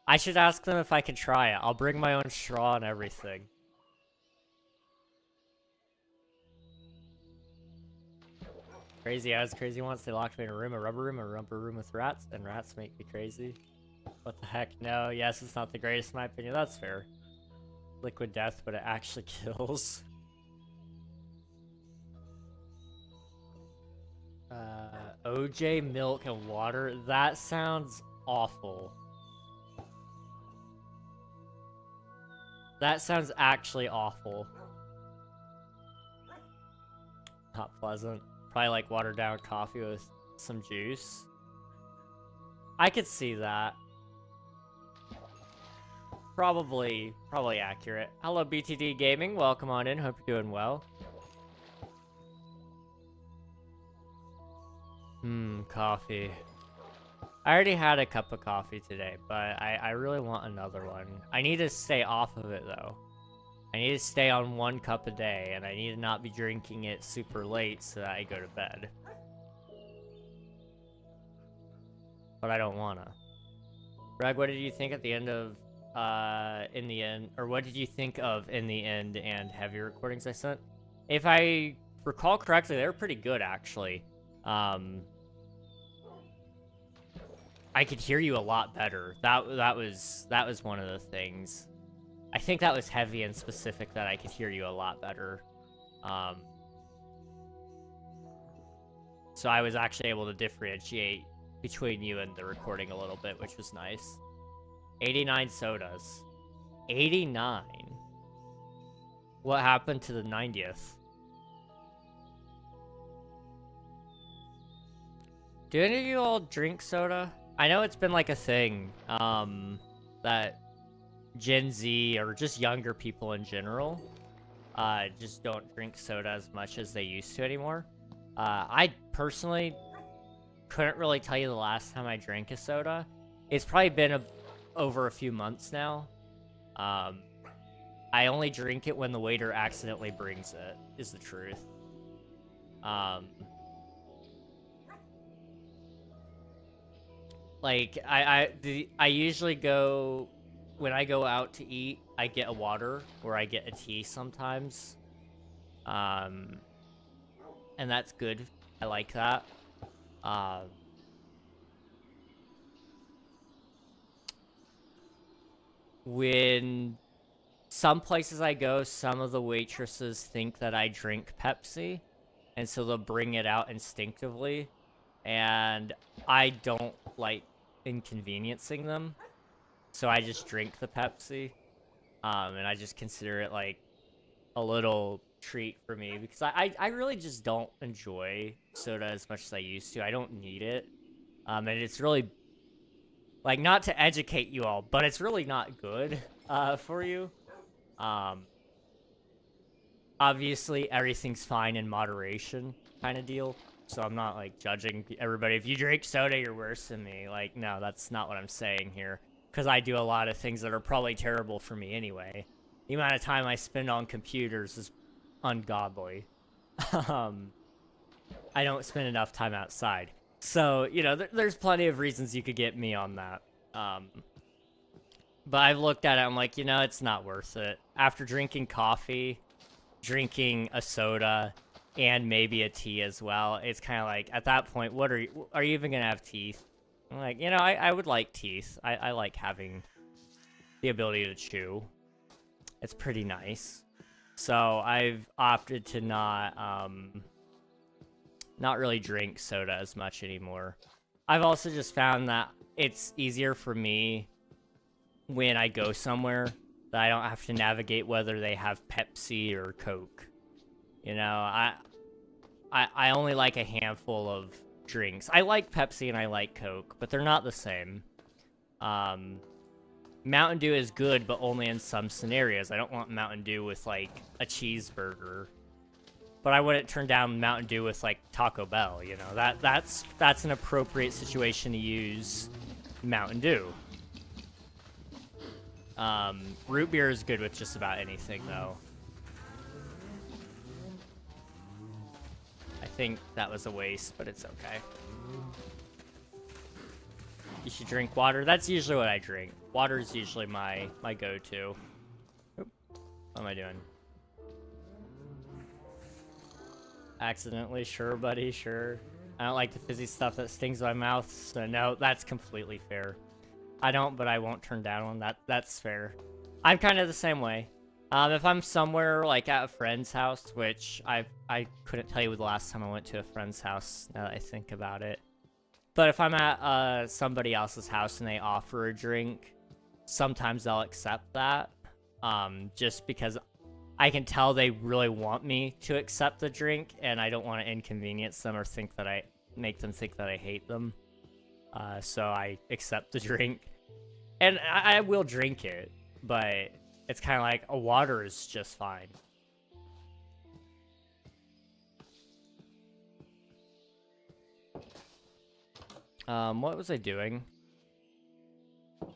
I should ask them if I can try it. I'll bring my own straw and everything. Crazy, I was crazy once. They locked me in a rubber room with rats, and rats make me crazy. What the heck? No, yes, it's not the greatest in my opinion. That's fair. Liquid death, but it actually kills. OJ, milk, and water? That sounds awful. That sounds actually awful. Not pleasant. Probably like watered down coffee with some juice. I could see that. Probably accurate. Hello, BTD Gaming. Welcome on in. Hope you're doing well. Coffee. I already had a cup of coffee today, but I really want another one. I need to stay off of it, though. I need to stay on 1 cup a day, and I need to not be drinking it super late so that I go to bed. But I don't wanna. Greg, what did you think at the end of, what did you think of In the End and Heavy recordings I sent? If I recall correctly, they were pretty good, actually. I could hear you a lot better. That was one of the things. I think that was heavy and specific, that I could hear you a lot better. So I was actually able to differentiate between you and the recording a little bit, which was nice. 89 sodas. 89? What happened to the 90th? Do any of you all drink soda? I know it's been like a thing, that Gen Z, or just younger people in general, just don't drink soda as much as they used to anymore. I personally couldn't really tell you the last time I drank a soda. It's probably been over a few months now. I only drink it when the waiter accidentally brings it, is the truth. Like, I usually go, when I go out to eat, I get a water, or I get a tea sometimes. And that's good. I like that. When some places I go, some of the waitresses think that I drink Pepsi, and so they'll bring it out instinctively, and I don't like inconveniencing them, so I just drink the Pepsi, and I just consider it like a little treat for me, because I really just don't enjoy soda as much as I used to. I don't need it, and it's really, like, not to educate you all, but it's really not good for you. Obviously everything's fine in moderation kind of deal, so I'm not like judging everybody. If you drink soda, you're worse than me. Like, no, that's not what I'm saying here, because I do a lot of things that are probably terrible for me anyway. The amount of time I spend on computers is ungodly. I don't spend enough time outside. So, you know, there's plenty of reasons you could get me on that. But I've looked at it, I'm like, you know, it's not worth it. After drinking coffee, drinking a soda, and maybe a tea as well, it's kind of like, at that point, what are you even gonna have teeth? I'm like, you know, I would like teeth. I like having the ability to chew. It's pretty nice. So I've opted to not really drink soda as much anymore. I've also just found that it's easier for me when I go somewhere that I don't have to navigate whether they have Pepsi or Coke. You know, I only like a handful of drinks. I like Pepsi and I like Coke, but they're not the same. Mountain Dew is good, but only in some scenarios. I don't want Mountain Dew with, like, a cheeseburger. But I wouldn't turn down Mountain Dew with, like, Taco Bell, you know? That's an appropriate situation to use Mountain Dew. Root beer is good with just about anything, though. I think that was a waste, but it's okay. You should drink water. That's usually what I drink. Water is usually my go-to. What am I doing? Accidentally, sure, buddy, sure. I don't like the fizzy stuff that stings my mouth, so no, that's completely fair. I don't, but I won't turn down one. That's fair. I'm kind of the same way. If I'm somewhere, like, at a friend's house, which I couldn't tell you the last time I went to a friend's house, now that I think about it. But if I'm at somebody else's house and they offer a drink, sometimes I'll accept that. Just because I can tell they really want me to accept the drink, and I don't want to inconvenience them or make them think that I hate them. So I accept the drink. And I will drink it, but it's kind of like a water is just fine. What was I doing?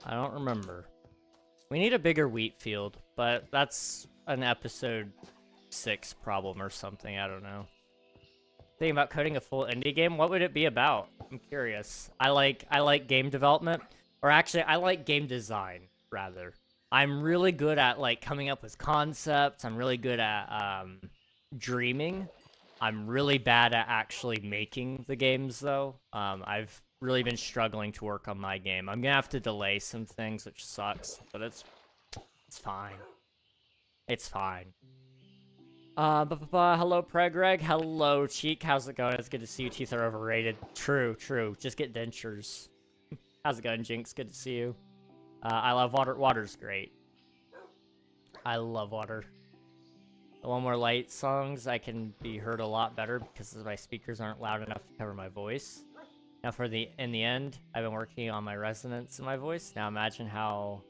I don't remember. We need a bigger wheat field, but that's an episode 6 problem or something. I don't know. Thinking about coding a full indie game, what would it be about? I'm curious. I like game development, or actually I like game design rather. I'm really good at like coming up with concepts. I'm really good at dreaming. I'm really bad at actually making the games, though. I've really been struggling to work on my game. I'm gonna have to delay some things, which sucks, but it's fine. It's fine. Hello, Pregreg. Hello, Cheek. How's it going? It's good to see you. Teeth are overrated. True, true. Just get dentures. How's it going, Jinx? Good to see you. I love water. Water's great. I love water. The One More Light songs, I can be heard a lot better because my speakers aren't loud enough to cover my voice. Now in the end, I've been working on my resonance in my voice. Now imagine how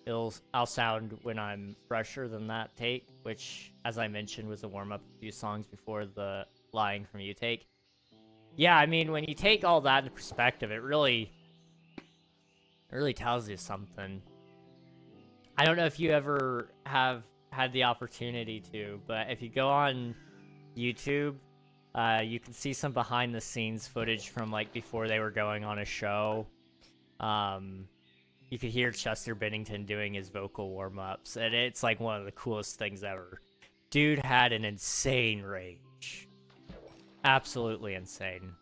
I'll sound when I'm fresher than that take, which, as I mentioned, was a warm-up a few songs before the Lying From You take. Yeah, I mean, when you take all that into perspective, it really tells you something. I don't know if you ever have had the opportunity to, but if you go on YouTube, you can see some behind the scenes footage from like before they were going on a show. You could hear Chester Bennington doing his vocal warm-ups, and it's like one of the coolest things ever. Dude had an insane range. Absolutely insane.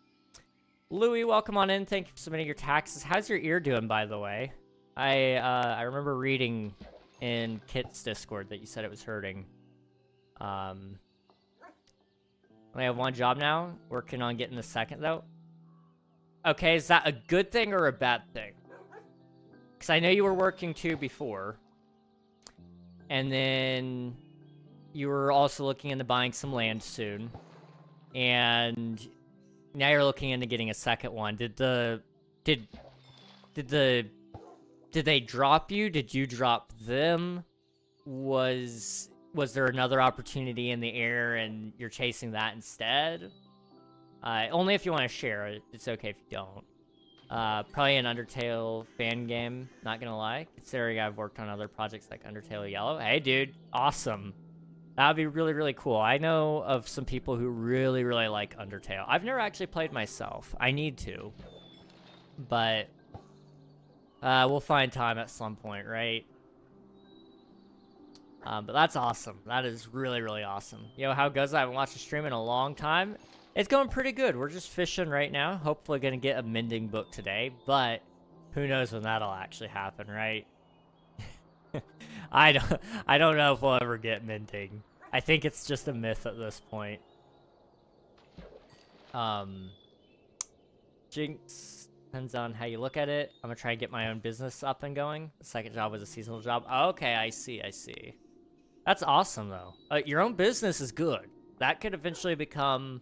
Louie, welcome on in. Thank you for submitting your taxes. How's your ear doing, by the way? I remember reading in Kit's Discord that you said it was hurting. I have one job now, working on getting the second, though. Okay, is that a good thing or a bad thing? Because I know you were working 2 before. And then you were also looking into buying some land soon. And now you're looking into getting a second one. Did they drop you? Did you drop them? Was there another opportunity in the air and you're chasing that instead? Only if you want to share it. It's okay if you don't. Probably an Undertale fan game, not gonna lie. Considering I've worked on other projects like Undertale Yellow. Hey, dude, awesome. That would be really, really cool. I know of some people who really, really like Undertale. I've never actually played myself. I need to. But we'll find time at some point, right? But that's awesome. That is really, really awesome. Yo, how goes it? I haven't watched a stream in a long time. It's going pretty good. We're just fishing right now. Hopefully gonna get a mending book today, but who knows when that'll actually happen, right? I don't know if we'll ever get mending. I think it's just a myth at this point. Jinx, depends on how you look at it. I'm gonna try and get my own business up and going. The second job was a seasonal job. Okay, I see. That's awesome, though. Your own business is good. That could eventually become,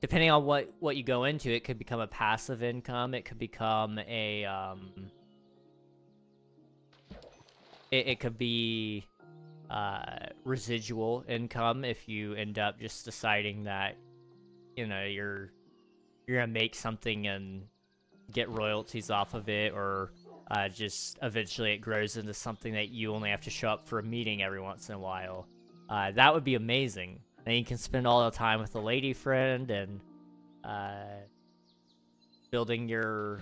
depending on what you go into, it could become a passive income. It could become a, it could be residual income if you end up just deciding that, you know, you're gonna make something and get royalties off of it, or just eventually it grows into something that you only have to show up for a meeting every once in a while. That would be amazing. Then you can spend all the time with a lady friend and building your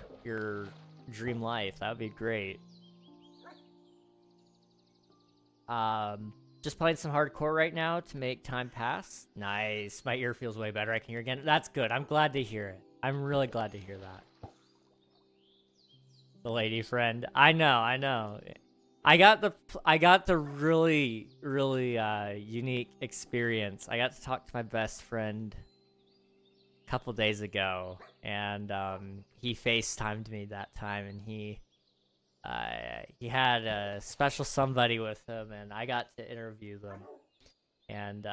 dream life. That would be great. Just playing some hardcore right now to make time pass. Nice. My ear feels way better. I can hear again. That's good. I'm glad to hear it. I'm really glad to hear that. The lady friend. I know. I got the really, really unique experience. I got to talk to my best friend a couple days ago, and he FaceTimed me that time, and he had a special somebody with him, and I got to interview them. And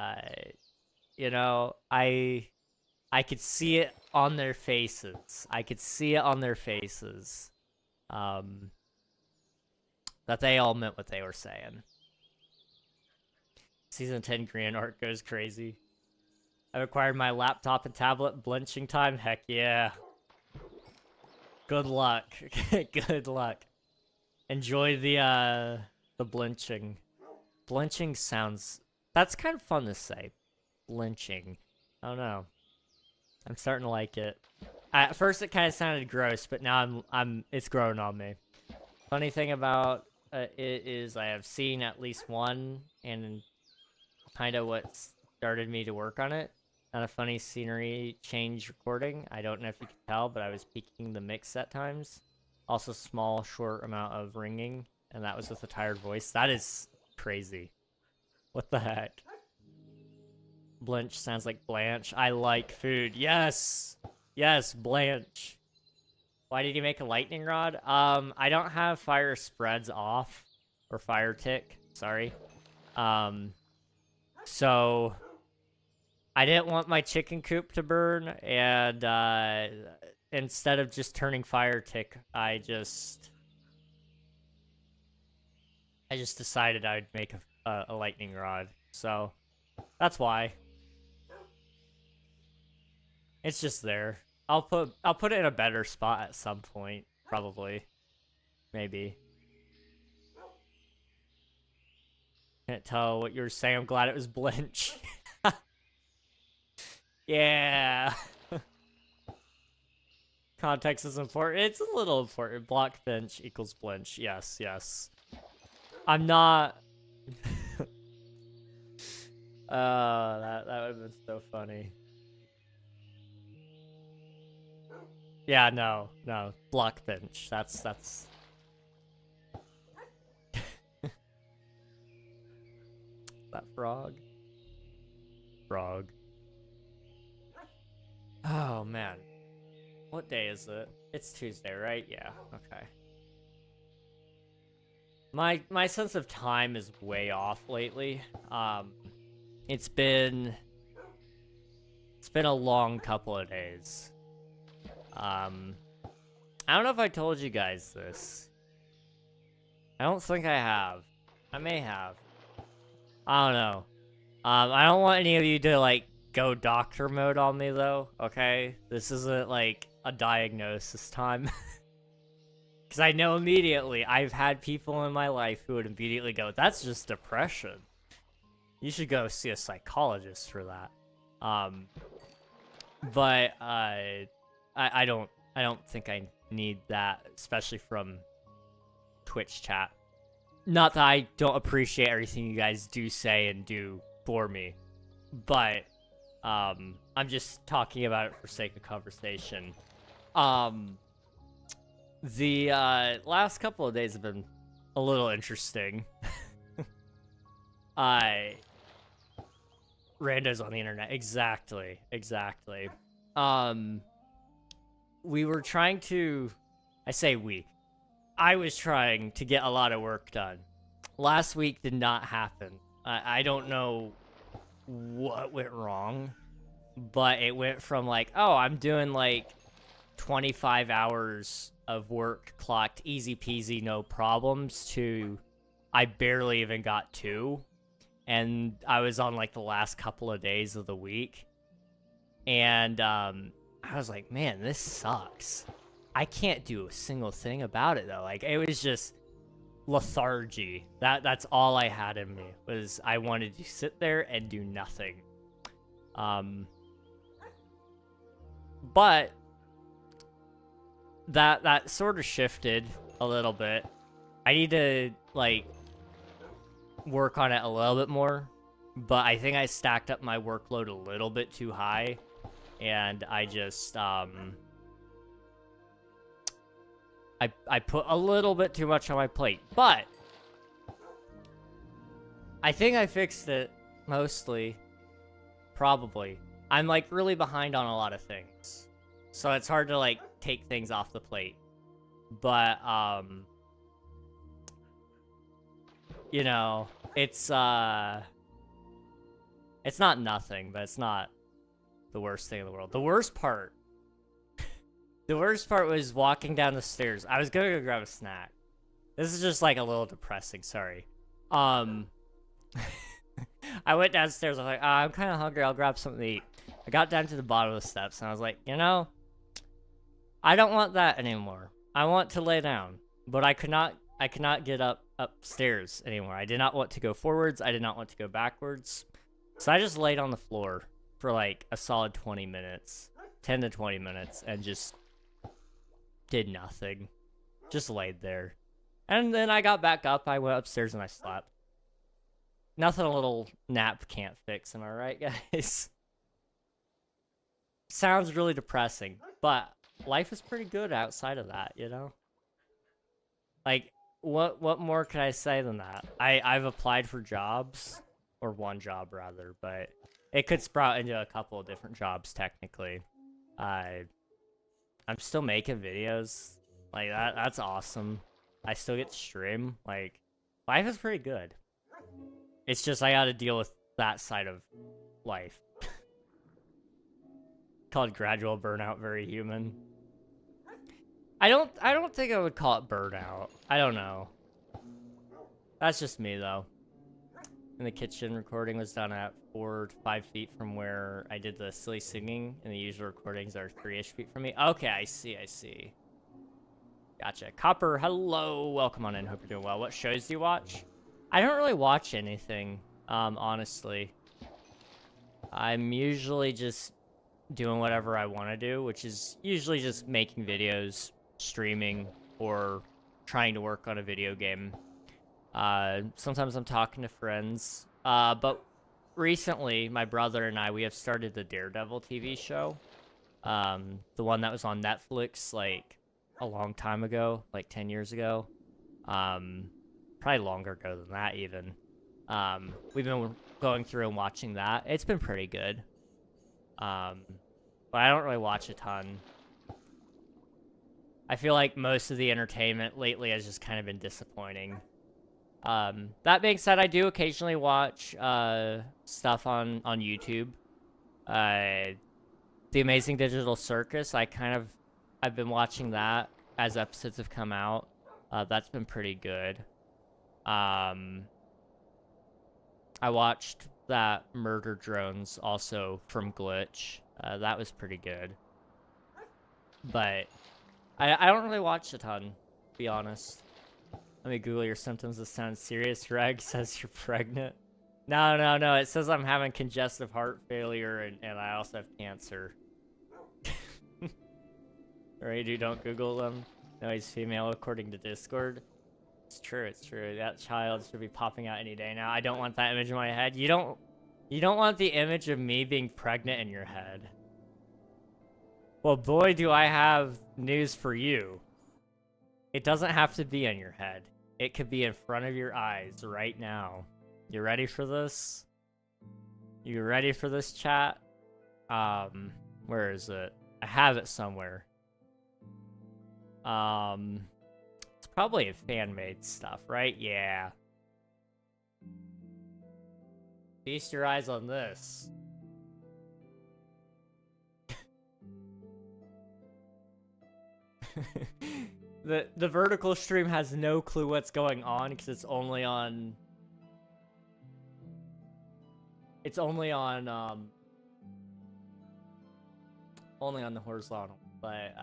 you know, I could see it on their faces. That they all meant what they were saying. Season 10 Korean art goes crazy. I've acquired my laptop and tablet. Blenching time? Heck yeah. Good luck. Good luck. Enjoy the blenching. Blenching sounds... That's kind of fun to say. Blenching. I don't know. I'm starting to like it. At first it kind of sounded gross, but now it's growing on me. Funny thing about it is I have seen at least one, and kind of what's started me to work on it. Not a funny scenery change recording. I don't know if you can tell, but I was peaking the mix at times. Also, small, short amount of ringing, and that was with a tired voice. That is crazy. What the heck? Blanche sounds like Blanche. I like food. Yes! Yes, Blanche. Why did you make a lightning rod? I don't have fire spreads off. Or fire tick, sorry. So I didn't want my chicken coop to burn, and instead of just turning fire tick, I just decided I'd make a lightning rod. So that's why. It's just there. I'll put it in a better spot at some point, probably. Maybe. Can't tell what you were saying. I'm glad it was Blanche. Yeah. Context is important. It's a little important. Block bench equals Blanche. Yes, yes. I'm not. That would have been so funny. Yeah, no. Block bench. That's. That frog. Frog. Oh man. What day is it? It's Tuesday, right? Yeah. Okay. My sense of time is way off lately. It's been a long couple of days. I don't know if I told you guys this. I don't think I have. I may have. I don't know. I don't want any of you to, like, go doctor mode on me, though, okay? This isn't, like, a diagnosis time. Because I know immediately, I've had people in my life who would immediately go, that's just depression. You should go see a psychologist for that. But, I don't think I need that, especially from Twitch chat. Not that I don't appreciate everything you guys do say and do for me, but I'm just talking about it for sake of conversation. The last couple of days have been a little interesting. Randos on the internet, exactly. We were trying to, I was trying to get a lot of work done. Last week did not happen. I don't know what went wrong, but it went from like, oh, I'm doing like 25 hours of work clocked easy peasy, no problems, to I barely even got 2. And I was on like the last couple of days of the week. And I was like, man, this sucks. I can't do a single thing about it though. Like, it was just lethargy. That's all I had in me, was I wanted to sit there and do nothing. But that sort of shifted a little bit. I need to like work on it a little bit more, but I think I stacked up my workload a little bit too high, and I just I put a little bit too much on my plate, but I think I fixed it mostly. Probably. I'm like really behind on a lot of things, so it's hard to like take things off the plate. But you know, it's not nothing, but it's not the worst thing in the world. The worst part was walking down the stairs. I was gonna go grab a snack. This is just like a little depressing, sorry. I went downstairs, I was like, I'm kind of hungry, I'll grab something to eat. I got down to the bottom of the steps, and I was like, you know, I don't want that anymore. I want to lay down, but I could not get upstairs anymore. I did not want to go forwards, I did not want to go backwards. So I just laid on the floor for like a solid 20 minutes, 10 to 20 minutes, and just did nothing. Just laid there. And then I got back up, I went upstairs and I slept. Nothing a little nap can't fix, am I right, guys? Sounds really depressing, but life is pretty good outside of that, you know? Like, what more could I say than that? I've applied for jobs, or one job rather, but it could sprout into a couple of different jobs technically. I'm still making videos. Like that's awesome. I still get to stream. Like, life is pretty good. It's just I gotta deal with that side of life. Called gradual burnout, very human. I don't think I would call it burnout. I don't know. That's just me though. In the kitchen, recording was done at 4 to 5 feet from where I did the silly singing, and the usual recordings are 3-ish feet from me. Okay, I see. Gotcha. Copper, hello, welcome on in. Hope you're doing well. What shows do you watch? I don't really watch anything, honestly. I'm usually just doing whatever I want to do, which is usually just making videos, streaming, or trying to work on a video game. Sometimes I'm talking to friends. But recently, my brother and I, we have started the Daredevil TV show. The one that was on Netflix, like, a long time ago, like 10 years ago. Probably longer ago than that, even. We've been going through and watching that. It's been pretty good. But I don't really watch a ton. I feel like most of the entertainment lately has just kind of been disappointing. That being said, I do occasionally watch stuff on YouTube. The Amazing Digital Circus, I've been watching that as episodes have come out. That's been pretty good. I watched that Murder Drones also from Glitch. That was pretty good. But I don't really watch a ton, to be honest. Let me Google your symptoms. This sounds serious. Reg says you're pregnant. No. It says I'm having congestive heart failure and I also have cancer. Right, dude, don't Google them. No, he's female according to Discord. It's true. That child should be popping out any day now. I don't want that image in my head. You don't want the image of me being pregnant in your head. Well, boy, do I have news for you. It doesn't have to be in your head. It could be in front of your eyes right now. You ready for this? You ready for this, chat? Where is it? I have it somewhere. It's probably fan-made stuff, right? Yeah. Feast your eyes on this. The vertical stream has no clue what's going on because it's only on the horizontal. But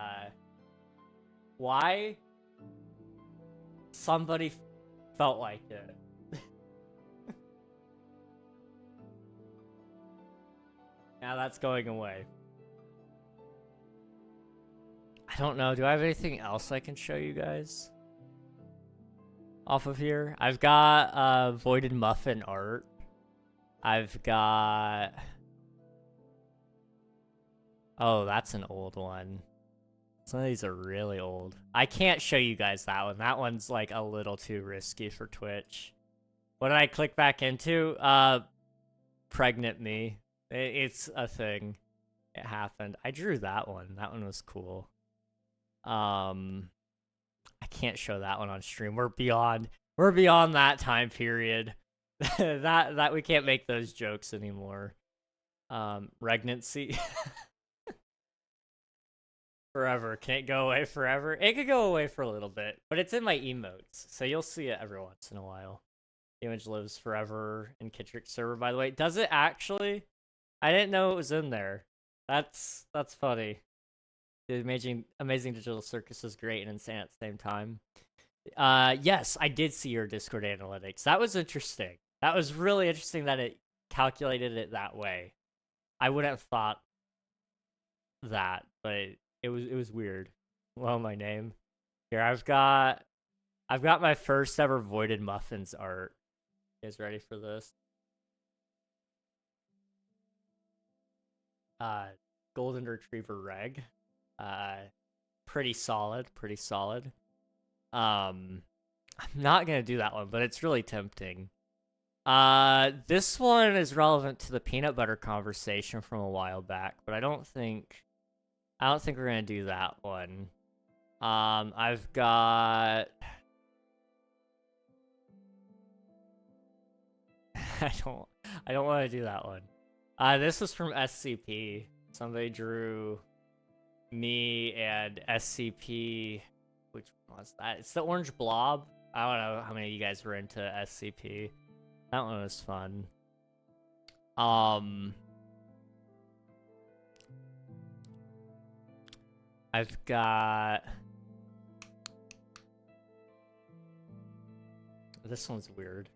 why somebody felt like it. Now that's going away. I don't know. Do I have anything else I can show you guys off of here? I've got Voided Muffin art. I've got... Oh, that's an old one. Some of these are really old. I can't show you guys that one. That one's like a little too risky for Twitch. What did I click back into? Pregnant me. It's a thing. It happened. I drew that one. That one was cool. I can't show that one on stream. We're beyond that time period. that we can't make those jokes anymore. Pregnancy. Forever. Can it go away forever? It could go away for a little bit, but it's in my emotes, so you'll see it every once in a while. The image lives forever in Kittrick's server, by the way. Does it actually? I didn't know it was in there. That's funny. The amazing Digital Circus is great and insane at the same time. Yes, I did see your Discord analytics. That was interesting. That was really interesting that it calculated it that way. I wouldn't have thought that, but it was weird. Well, my name. Here, I've got my first ever Voided Muffins art. You guys ready for this? Uh, Golden Retriever Reg. Pretty solid, pretty solid. I'm not gonna do that one, but it's really tempting. This one is relevant to the peanut butter conversation from a while back, but I don't think we're gonna do that one. I've got I don't want to do that one. This was from SCP. Somebody drew me and SCP. Which one was that? It's the orange blob. I don't know how many of you guys were into SCP. That one was fun. I've got this one's weird.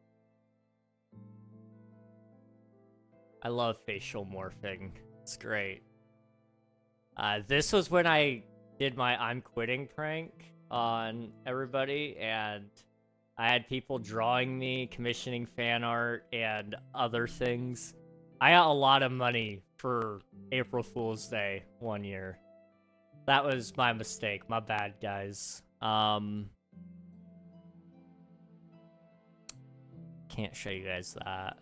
I love facial morphing. It's great. This was when I did my I'm quitting prank on everybody, and I had people drawing me, commissioning fan art, and other things. I got a lot of money for April Fool's Day one year. That was my mistake. My bad, guys. Can't show you guys that.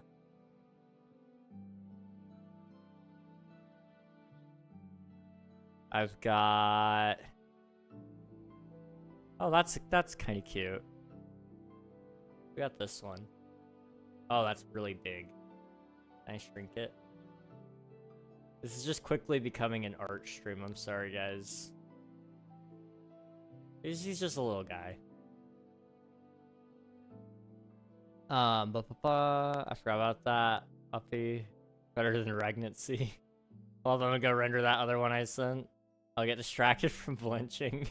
I've got... Oh, that's kind of cute. We got this one. Oh, that's really big. Can I shrink it? This is just quickly becoming an art stream. I'm sorry, guys. He's just a little guy. I forgot about that. Uppy. Better than Regnancy. Well, I'm gonna go render that other one I sent. I'll get distracted from flinching.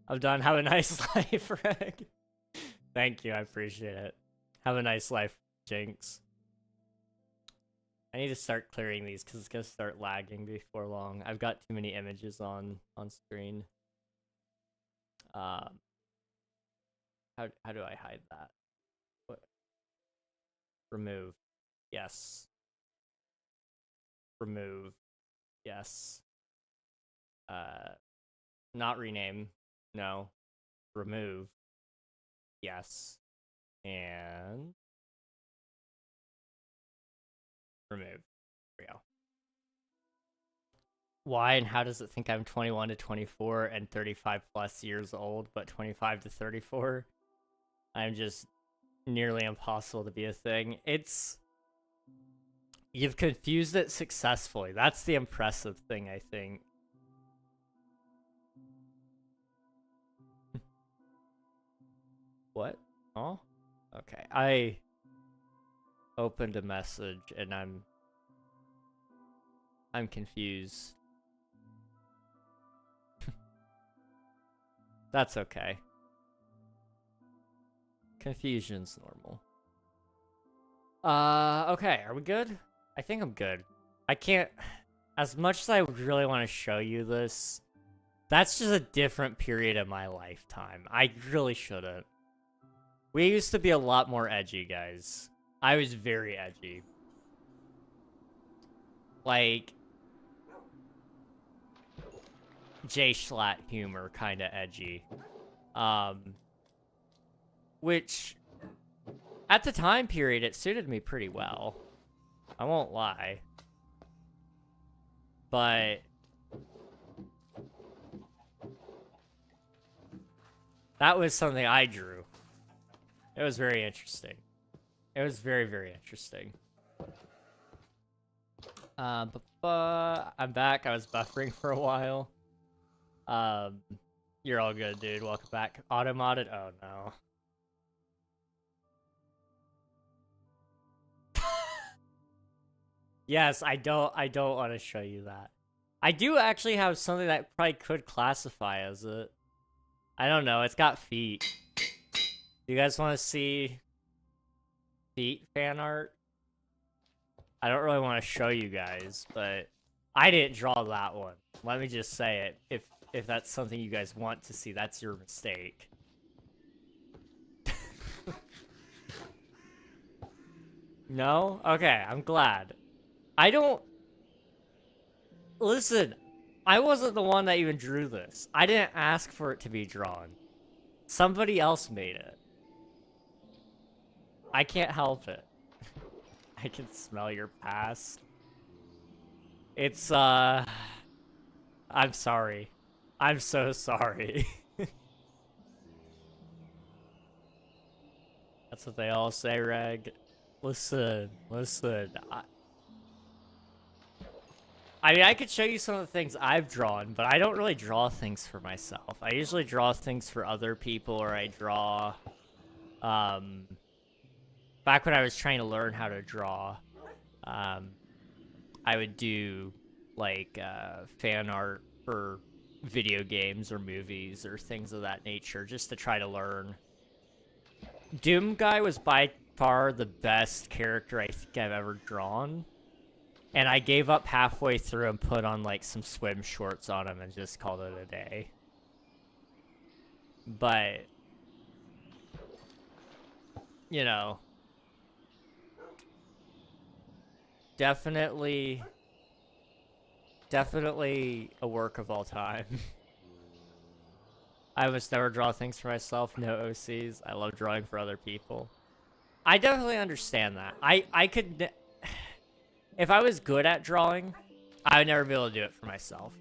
I'm done. Have a nice life, Reg. Thank you. I appreciate it. Have a nice life, Jinx. I need to start clearing these because it's gonna start lagging before long. I've got too many images on screen. How do I hide that? What? Remove. Yes. Remove. Yes. Not rename. No. Remove. Yes. And remove. There we go. Why and how does it think I'm 21 to 24 and 35 plus years old, but 25 to 34? I'm just nearly impossible to be a thing. You've confused it successfully. That's the impressive thing, I think. What? Oh? Okay. I opened a message and I'm confused. That's okay. Confusion's normal. Okay, are we good? I think I'm good. I can't... As much as I really want to show you this, that's just a different period of my lifetime. I really shouldn't. We used to be a lot more edgy, guys. I was very edgy. Like... J-Schlatt humor, kind of edgy. Which... At the time period, it suited me pretty well. I won't lie. But... that was something I drew. It was very interesting. It was very, very interesting. I'm back. I was buffering for a while. You're all good, dude. Welcome back. Auto-modded? Oh, no. Yes, I don't want to show you that. I do actually have something that probably could classify as it. I don't know. It's got feet. Do you guys want to see feet fan art? I don't really want to show you guys, but I didn't draw that one. Let me just say it. If that's something you guys want to see, that's your mistake. No? Okay, I'm glad. I don't... Listen, I wasn't the one that even drew this. I didn't ask for it to be drawn. Somebody else made it. I can't help it. I can smell your past. It's, I'm sorry. I'm so sorry. That's what they all say, Reg. Listen. I mean, I could show you some of the things I've drawn, but I don't really draw things for myself. I usually draw things for other people, or I draw, back when I was trying to learn how to draw, I would do, like, fan art for video games or movies or things of that nature, just to try to learn. Doom Guy was by far the best character I think I've ever drawn. And I gave up halfway through and put on, like, some swim shorts on him and just called it a day. But, you know, definitely a work of all time. I almost never draw things for myself, no OCs. I love drawing for other people. I definitely understand that. I could... If I was good at drawing, I would never be able to do it for myself.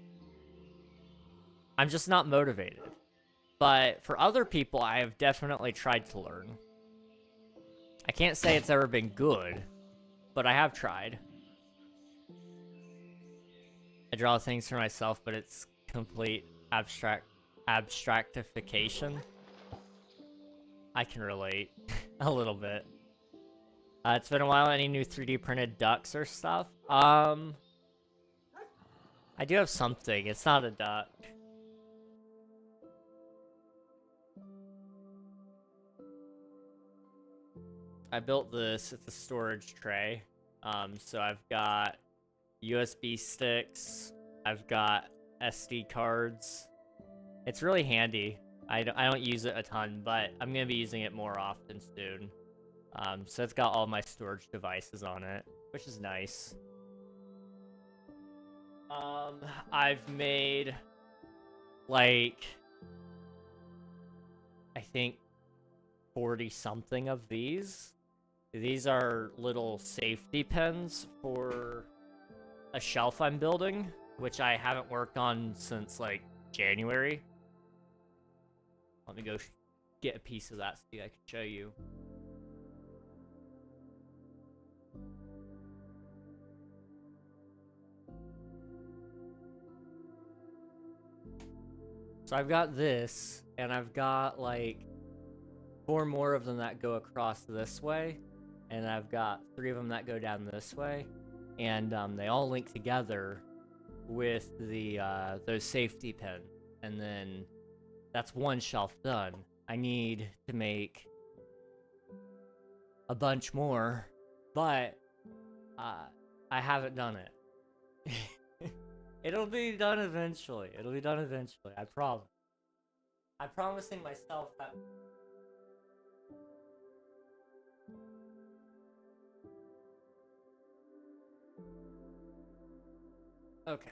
I'm just not motivated. But for other people, I have definitely tried to learn. I can't say it's ever been good, but I have tried. I draw things for myself, but it's complete abstractification. I can relate a little bit. It's been a while. Any new 3D printed ducks or stuff? I do have something. It's not a duck. I built this. It's a storage tray. So I've got USB sticks. I've got SD cards. It's really handy. I don't use it a ton, but I'm going to be using it more often soon. So it's got all my storage devices on it, which is nice. I've made, like, I think 40-something of these. These are little safety pins for a shelf I'm building, which I haven't worked on since, like, January. Let me go get a piece of that so I can show you. So I've got this, and I've got, like, 4 more of them that go across this way, and I've got 3 of them that go down this way, and they all link together with the those safety pins, and then that's one shelf done. I need to make a bunch more, but I haven't done it. It'll be done eventually. It'll be done eventually. I promise. I'm promising myself that. Okay.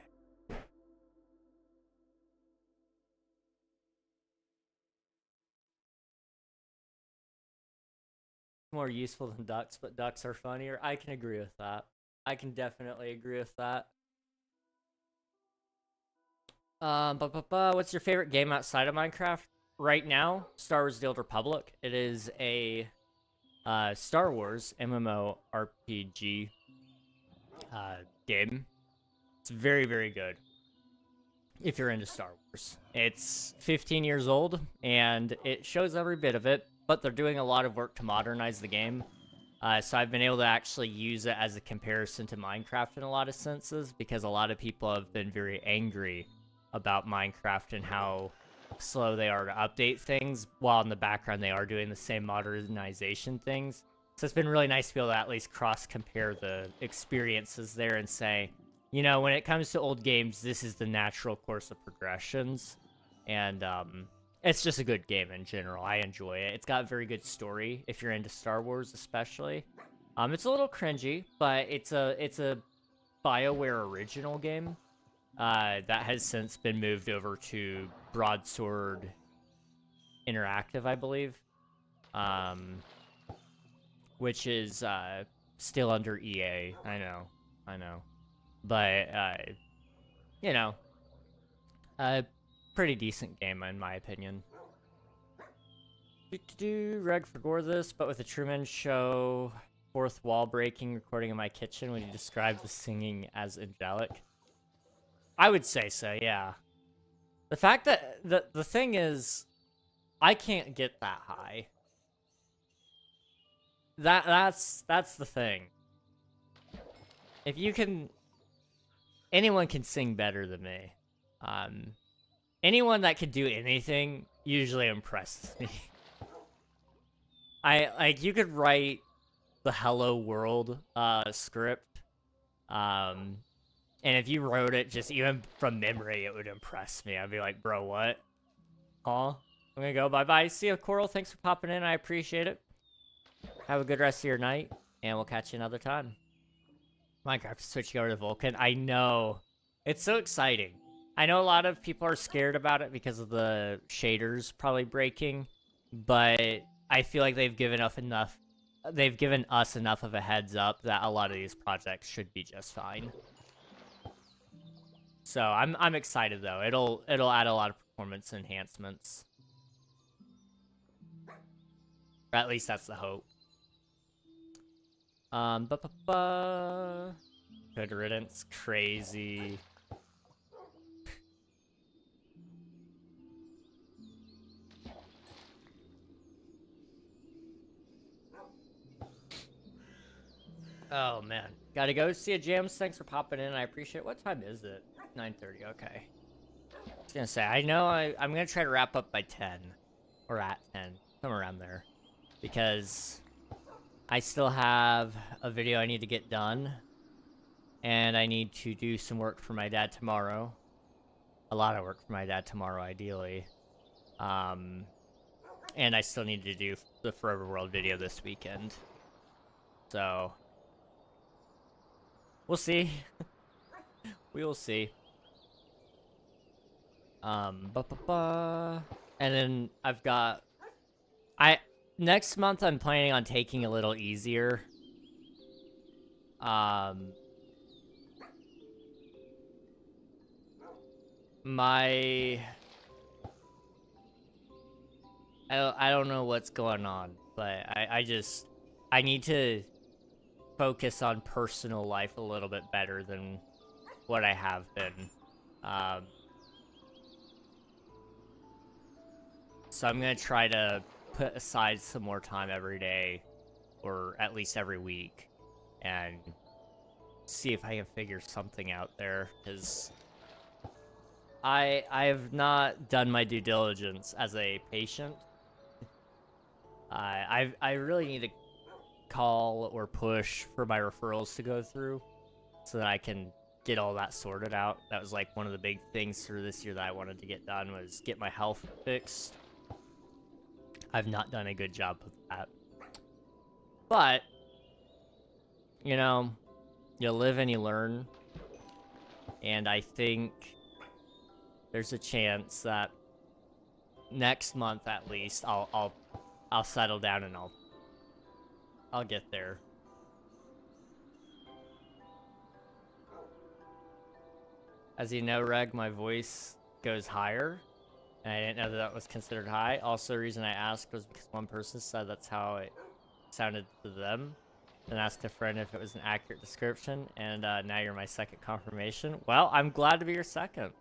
More useful than ducks, but ducks are funnier. I can agree with that. I can definitely agree with that. What's your favorite game outside of Minecraft? Right now, Star Wars The Old Republic. It is a Star Wars MMORPG game. It's very, very good if you're into Star Wars. It's 15 years old, and it shows every bit of it, but they're doing a lot of work to modernize the game. So I've been able to actually use it as a comparison to Minecraft in a lot of senses, because a lot of people have been very angry about Minecraft and how slow they are to update things, while in the background they are doing the same modernization things. So it's been really nice to be able to at least cross-compare the experiences there and say, you know, when it comes to old games, this is the natural course of progressions. And it's just a good game in general. I enjoy it. It's got a very good story, if you're into Star Wars especially. It's a little cringy, but it's a BioWare original game. That has since been moved over to Broadsword Interactive, I believe. Which is still under EA. I know. But you know, a pretty decent game in my opinion. Reg forgot this, but with the Truman Show fourth wall breaking recording in my kitchen, would you describe the singing as angelic? I would say so, yeah. The fact that the thing is, I can't get that high. That's the thing. If you can, anyone can sing better than me. Anyone that could do anything usually impresses me. You could write the Hello World script, and if you wrote it just even from memory, it would impress me. I'd be like, bro, what? Huh? I'm gonna go. Bye-bye. See you, Coral. Thanks for popping in. I appreciate it. Have a good rest of your night, and we'll catch you another time. Minecraft switching over to Vulkan. I know. It's so exciting. I know a lot of people are scared about it because of the shaders probably breaking, but I feel like they've given us enough of a heads up that a lot of these projects should be just fine. So I'm excited though. It'll add a lot of performance enhancements. Or at least that's the hope. Good riddance, crazy. Oh man, gotta go see a Jams. Thanks for popping in. I appreciate it. What time is it? 9:30. Okay. I was gonna say, I know I'm gonna try to wrap up by 10, or at 10, somewhere around there, because I still have a video I need to get done, and I need to do some work for my dad tomorrow. A lot of work for my dad tomorrow, ideally. And I still need to do the Forever World video this weekend. So we'll see. We will see. And then I've got... Next month I'm planning on taking a little easier. I don't know what's going on, but I need to focus on personal life a little bit better than what I have been. So I'm gonna try to put aside some more time every day, or at least every week, and see if I can figure something out there, because I have not done my due diligence as a patient. I really need to call or push for my referrals to go through so that I can get all that sorted out. That was like one of the big things for this year that I wanted to get done, was get my health fixed. I've not done a good job of that. But, you know, you live and you learn. And I think there's a chance that next month at least I'll settle down and I'll get there. As you know, Reg, my voice goes higher, and I didn't know that was considered high. Also, the reason I asked was because one person said that's how it sounded to them. Then asked a friend if it was an accurate description, and now you're my second confirmation. Well, I'm glad to be your second.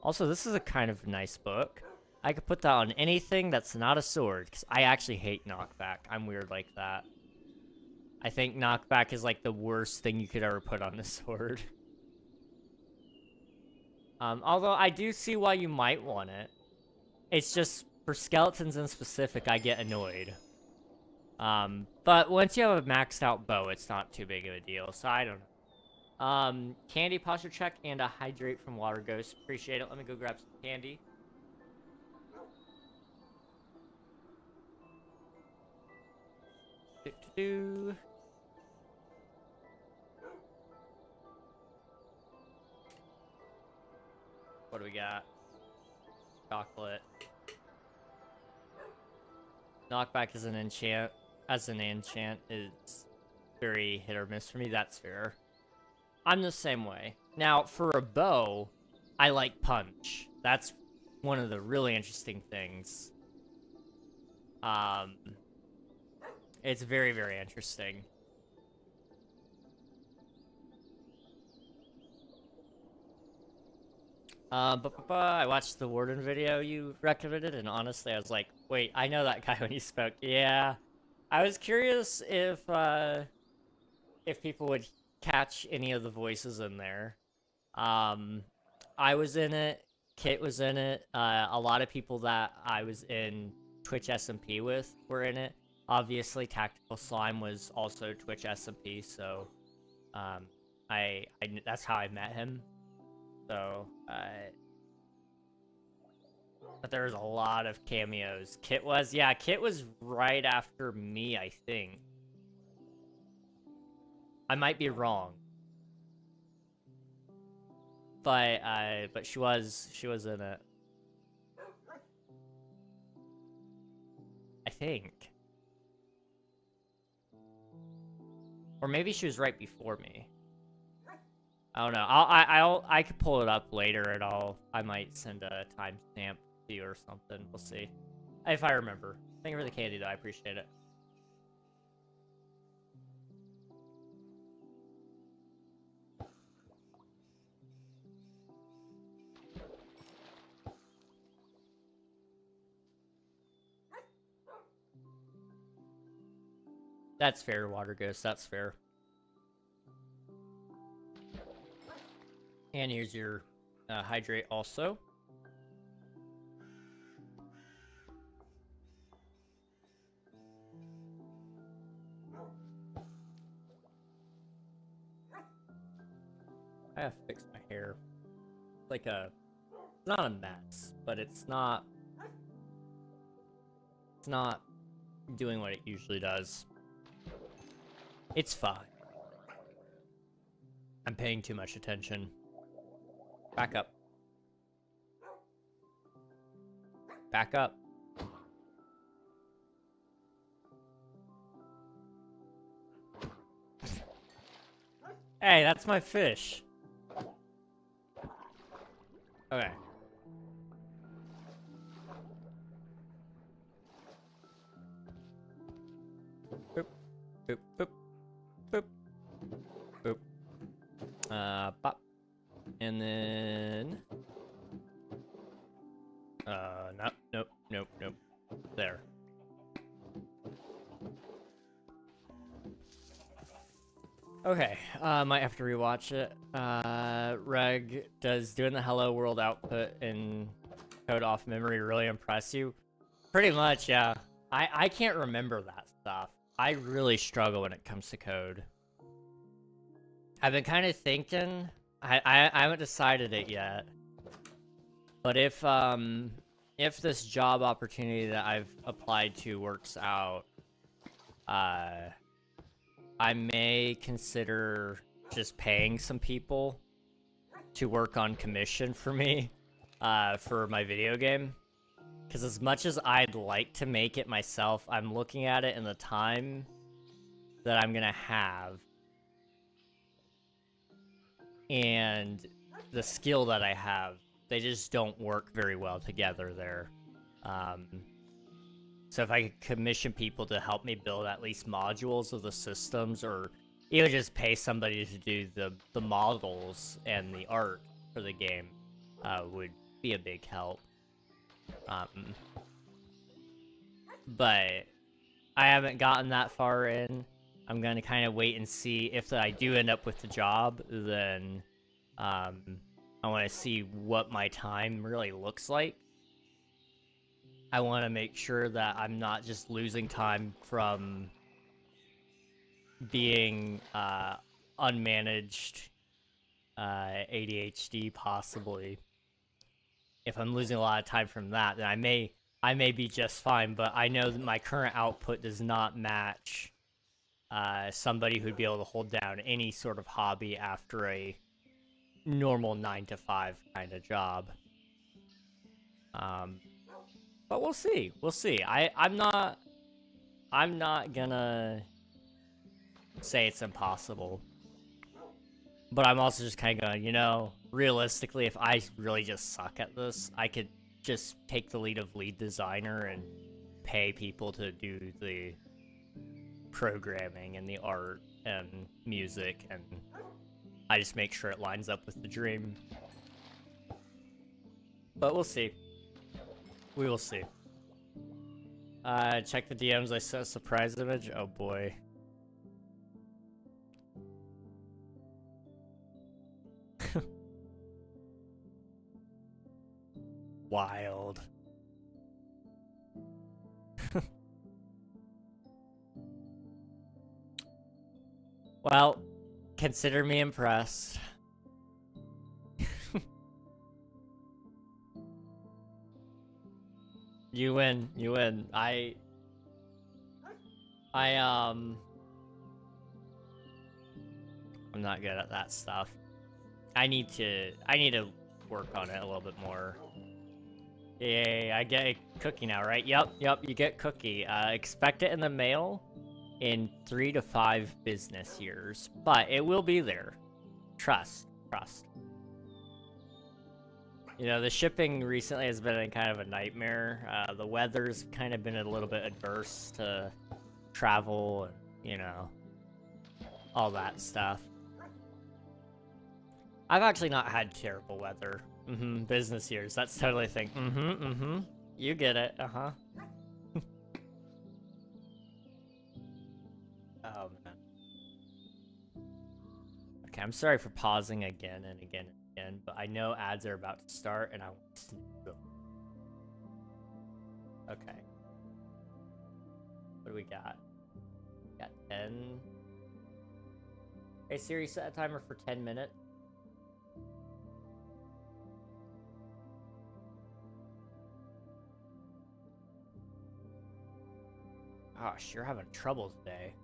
Also, this is a kind of nice book. I could put that on anything that's not a sword, because I actually hate knockback. I'm weird like that. I think knockback is like the worst thing you could ever put on a sword. Although I do see why you might want it. It's just, for skeletons in specific, I get annoyed. But once you have a maxed out bow, it's not too big of a deal, so I don't know. Candy posture check and a hydrate from Water Ghost. Appreciate it. Let me go grab some candy. we got? Chocolate. Knockback as an enchant. Is very hit or miss for me. That's fair. I'm the same way. Now, for a bow, I like punch. That's one of the really interesting things. It's very, very interesting. I watched the Warden video you recommended, and honestly, I was like, wait, I know that guy when he spoke. Yeah. I was curious if people would catch any of the voices in there. I was in it. Kit was in it. A lot of people that I was in Twitch SMP with were in it. Obviously, Tactical Slime was also Twitch SMP, so I that's how I met him. So, but there was a lot of cameos. Kit was right after me, I think. I might be wrong. But she was in it. I think. Or maybe she was right before me. I don't know. I could pull it up later and I might send a timestamp to you or something. We'll see. If I remember. Thank you for the candy though, I appreciate it. That's fair, Water Ghost, that's fair. And here's your hydrate also. I have to fix my hair. It's like it's not a mess, but it's not doing what it usually does. It's fine. I'm paying too much attention. Back up. Back up. Hey, that's my fish. Okay. Boop. Boop. Boop. Boop. Boop. Pop. And then... Nope. There. Okay, might have to rewatch it. Reg, does doing the Hello World output in code off memory really impress you? Pretty much, yeah. I can't remember that stuff. I really struggle when it comes to code. I've been kind of thinking... I haven't decided it yet. But if this job opportunity that I've applied to works out, I may consider just paying some people to work on commission for me, for my video game. Because as much as I'd like to make it myself, I'm looking at it and the time that I'm gonna have and the skill that I have, they just don't work very well together there. So if I could commission people to help me build at least modules of the systems, or even just pay somebody to do the models and the art for the game, would be a big help. But I haven't gotten that far in. I'm gonna kind of wait and see if I do end up with the job, then I want to see what my time really looks like. I want to make sure that I'm not just losing time from being unmanaged ADHD, possibly. If I'm losing a lot of time from that, then I may be just fine, but I know that my current output does not match somebody who'd be able to hold down any sort of hobby after a normal 9 to 5 kind of job. But we'll see. We'll see. I'm not gonna say it's impossible. But I'm also just kind of going, you know, realistically, if I really just suck at this, I could just take the lead of lead designer and pay people to do the programming and the art and music, and I just make sure it lines up with the dream. But we'll see. We will see. Check the DMs. I saw a surprise image. Oh boy. Wild. Well, consider me impressed. You win. You win. I'm not good at that stuff. I need to work on it a little bit more. Yay, I get a cookie now, right? Yep, you get cookie. Expect it in the mail in 3 to 5 business years, but it will be there. Trust. You know, the shipping recently has been kind of a nightmare. The weather's kind of been a little bit adverse to travel and, you know, all that stuff. I've actually not had terrible weather. Business years. That's totally a thing. You get it. Oh, man. Okay, I'm sorry for pausing again and again and again, but I know ads are about to start and I want to do them. Okay. What do we got? We got 10. Hey Siri, set a timer for 10 minutes. Gosh, you're having trouble today.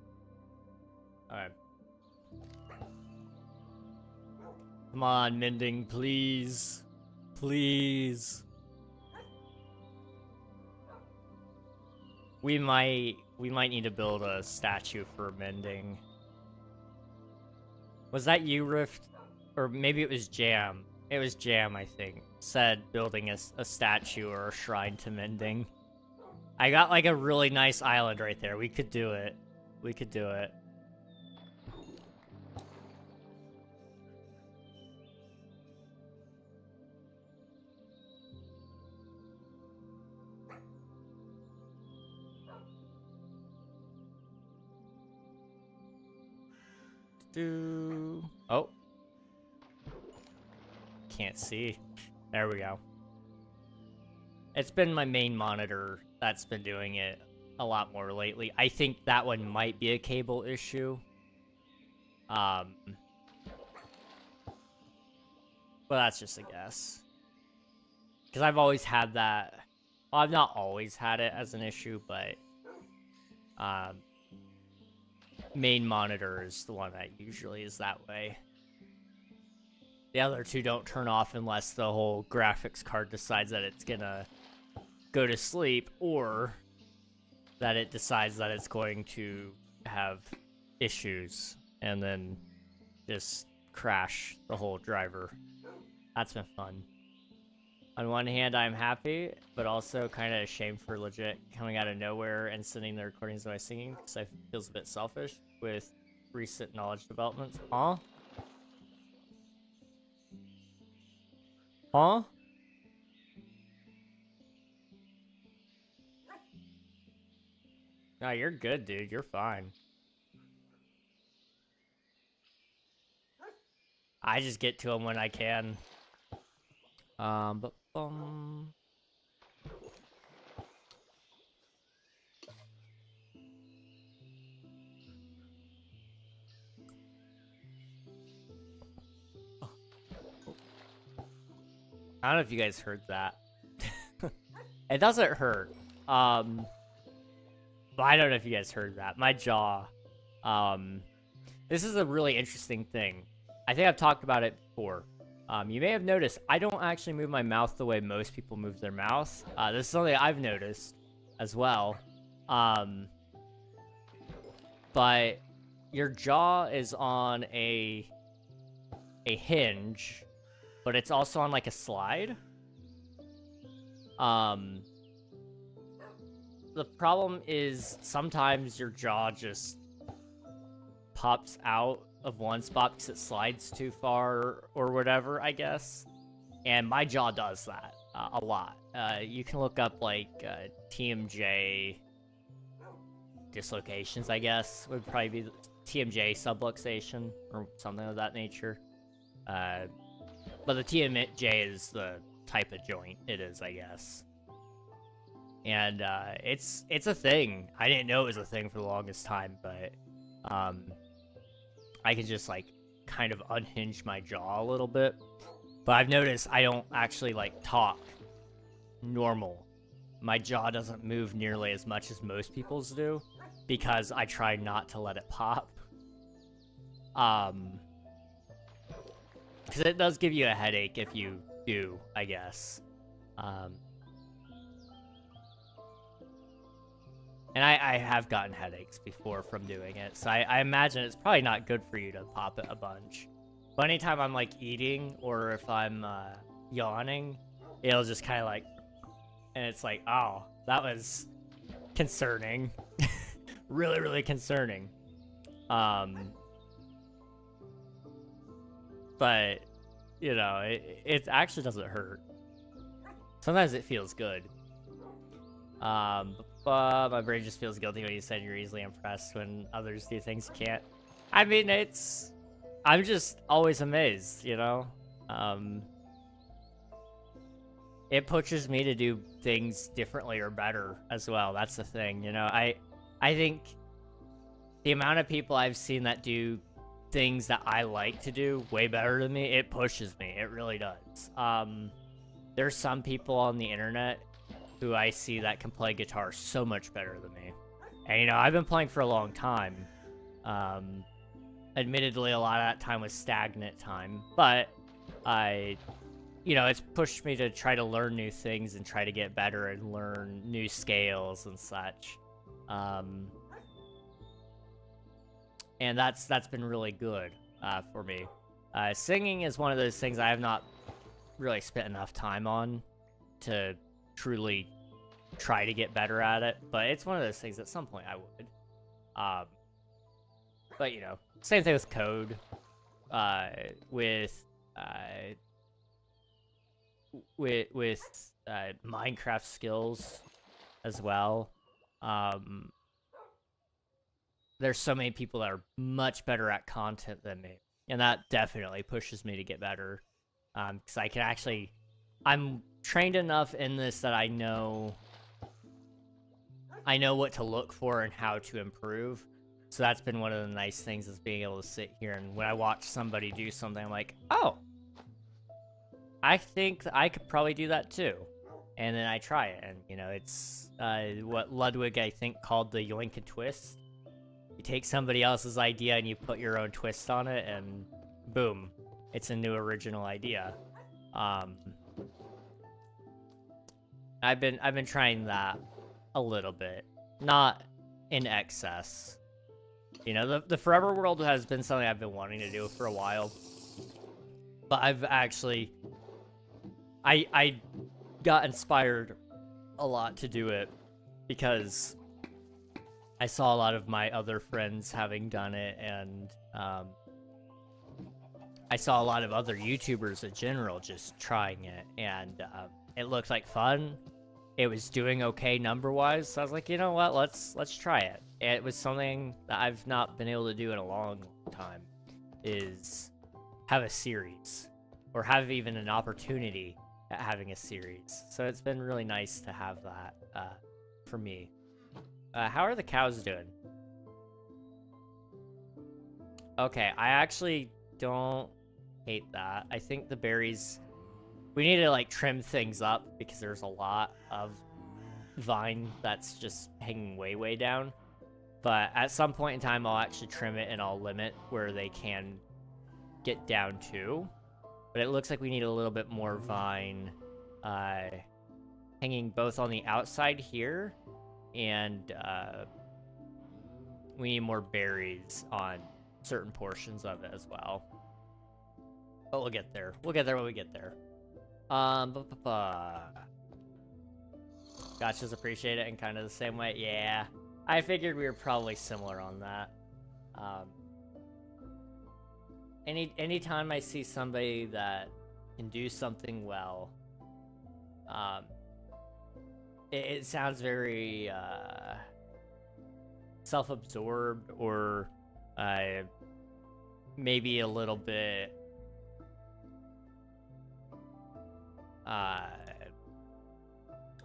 Alright. Come on, mending, please. Please. We might need to build a statue for mending. Was that you, Rift? Or maybe it was Jam. It was Jam, I think. Said building a statue or a shrine to mending. I got like a really nice island right there. We could do it. We could do it. Oh. Can't see. There we go. It's been my main monitor that's been doing it a lot more lately. I think that one might be a cable issue. But that's just a guess. Because I've always had that. Well, I've not always had it as an issue, but main monitor is the one that usually is that way. The other two don't turn off unless the whole graphics card decides that it's gonna go to sleep, or that it decides that it's going to have issues and then just crash the whole driver. That's been fun. On one hand, I'm happy, but also kind of ashamed for legit coming out of nowhere and sending the recordings of my singing, because I feels a bit selfish with recent knowledge developments. Huh? Huh? No, you're good, dude. You're fine. I just get to them when I can. I don't know if you guys heard that. It doesn't hurt. But I don't know if you guys heard that. My jaw. This is a really interesting thing. I think I've talked about it before. You may have noticed I don't actually move my mouth the way most people move their mouth. This is something I've noticed as well. But your jaw is on a hinge, but it's also on like a slide. The problem is sometimes your jaw just pops out of one spot because it slides too far or whatever, I guess. And my jaw does that a lot. You can look up like TMJ dislocations, I guess, would probably be TMJ subluxation or something of that nature. But the TMJ is the type of joint it is, I guess. And it's a thing. I didn't know it was a thing for the longest time, but I can just like kind of unhinge my jaw a little bit. But I've noticed I don't actually like talk normal. My jaw doesn't move nearly as much as most people's do because I try not to let it pop. Because it does give you a headache if you do, I guess. And I have gotten headaches before from doing it, so I imagine it's probably not good for you to pop it a bunch. But anytime I'm like eating or if I'm yawning, it'll just kind of like, and it's like, oh, that was concerning. Really, really concerning. But, you know, it actually doesn't hurt. Sometimes it feels good. But my brain just feels guilty when you said you're easily impressed when others do things you can't. I mean, I'm just always amazed, you know? It pushes me to do things differently or better as well. That's the thing, you know? I think the amount of people I've seen that do things that I like to do way better than me, it pushes me. It really does. There's some people on the internet who I see that can play guitar so much better than me. And, you know, I've been playing for a long time. Admittedly, a lot of that time was stagnant time, but you know, it's pushed me to try to learn new things and try to get better and learn new scales and such. And that's been really good for me. Singing is one of those things I have not really spent enough time on to truly try to get better at it, but it's one of those things at some point I would. But you know, same thing with code, with Minecraft skills as well. There's so many people that are much better at content than me, and that definitely pushes me to get better. Because I can actually, I'm trained enough in this that I know what to look for and how to improve. So that's been one of the nice things, is being able to sit here and when I watch somebody do something, I'm like, oh, I think I could probably do that too. And then I try it, and you know, it's what Ludwig, I think, called the yoink and twist. You take somebody else's idea and you put your own twist on it, and boom, it's a new original idea. I've been trying that a little bit, not in excess. You know, the Forever World has been something I've been wanting to do for a while, but I've actually, I got inspired a lot to do it because I saw a lot of my other friends having done it, and I saw a lot of other YouTubers in general just trying it, and it looked like fun. It was doing okay number-wise, so I was like, you know what, let's try it. And it was something that I've not been able to do in a long time, is have a series, or have even an opportunity at having a series. So it's been really nice to have that for me. How are the cows doing? Okay, I actually don't hate that. I think the berries, we need to like trim things up because there's a lot of vine that's just hanging way down. But at some point in time, I'll actually trim it and I'll limit where they can get down to. But it looks like we need a little bit more vine hanging both on the outside here, and we need more berries on certain portions of it as well. But we'll get there. We'll get there when we get there. Gotchas appreciate it in kind of the same way. Yeah, I figured we were probably similar on that. Anytime I see somebody that can do something well, it sounds very self-absorbed, or maybe a little bit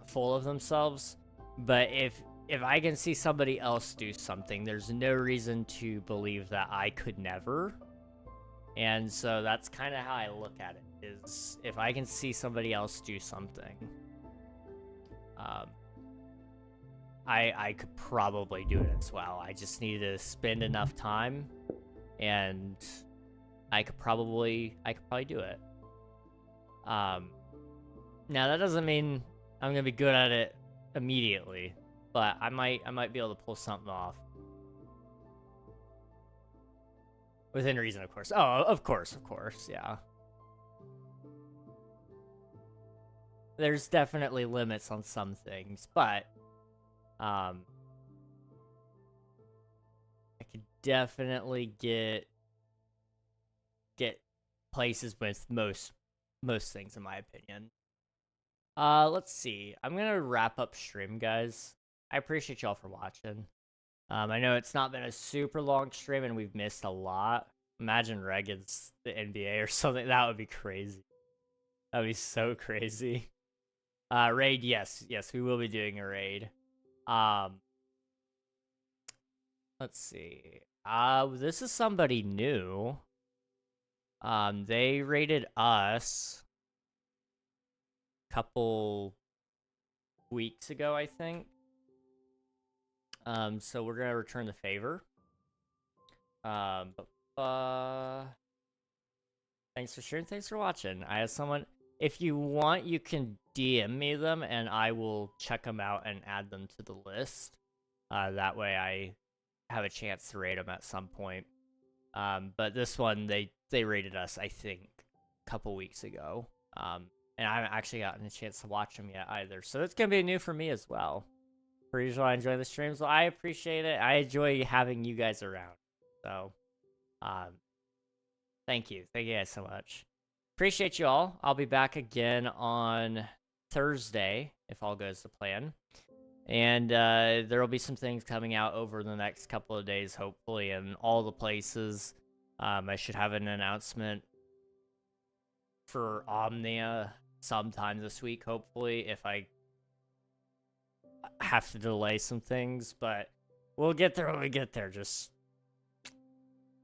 full of themselves. But if I can see somebody else do something, there's no reason to believe that I could never. And so that's kind of how I look at it, is if I can see somebody else do something, I could probably do it as well. I just need to spend enough time, and I could probably do it. Now that doesn't mean I'm gonna be good at it immediately, but I might be able to pull something off. Within reason, of course. Oh, of course, yeah. There's definitely limits on some things, but I could definitely get places with most things, in my opinion. Let's see. I'm gonna wrap up stream, guys. I appreciate y'all for watching. I know it's not been a super long stream and we've missed a lot. Imagine Reg is the NBA or something. That would be crazy. That would be so crazy. Raid, yes, we will be doing a raid. Let's see. This is somebody new. They raided us a couple weeks ago, I think. So we're gonna return the favor. Thanks for sharing. Thanks for watching. I have someone. If you want, you can DM me them, and I will check them out and add them to the list. That way, I have a chance to raid them at some point. But this one, they raided us, I think, a couple weeks ago. And I haven't actually gotten a chance to watch them yet either. So it's gonna be new for me as well. Per usual, I enjoy the streams. Well, I appreciate it. I enjoy having you guys around. So, thank you. Thank you guys so much. Appreciate you all. I'll be back again on Thursday, if all goes to plan. And there will be some things coming out over the next couple of days, hopefully, in all the places. I should have an announcement for Omnia sometime this week, hopefully, if I have to delay some things, but we'll get there when we get there. Just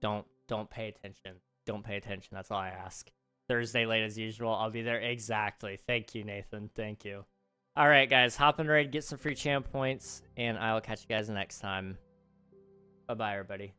don't pay attention. Don't pay attention. That's all I ask. Thursday late as usual. I'll be there. Exactly. Thank you, Nathan. Thank you. All right, guys. Hop in raid, get some free champ points, and I will catch you guys next time. Bye-bye, everybody.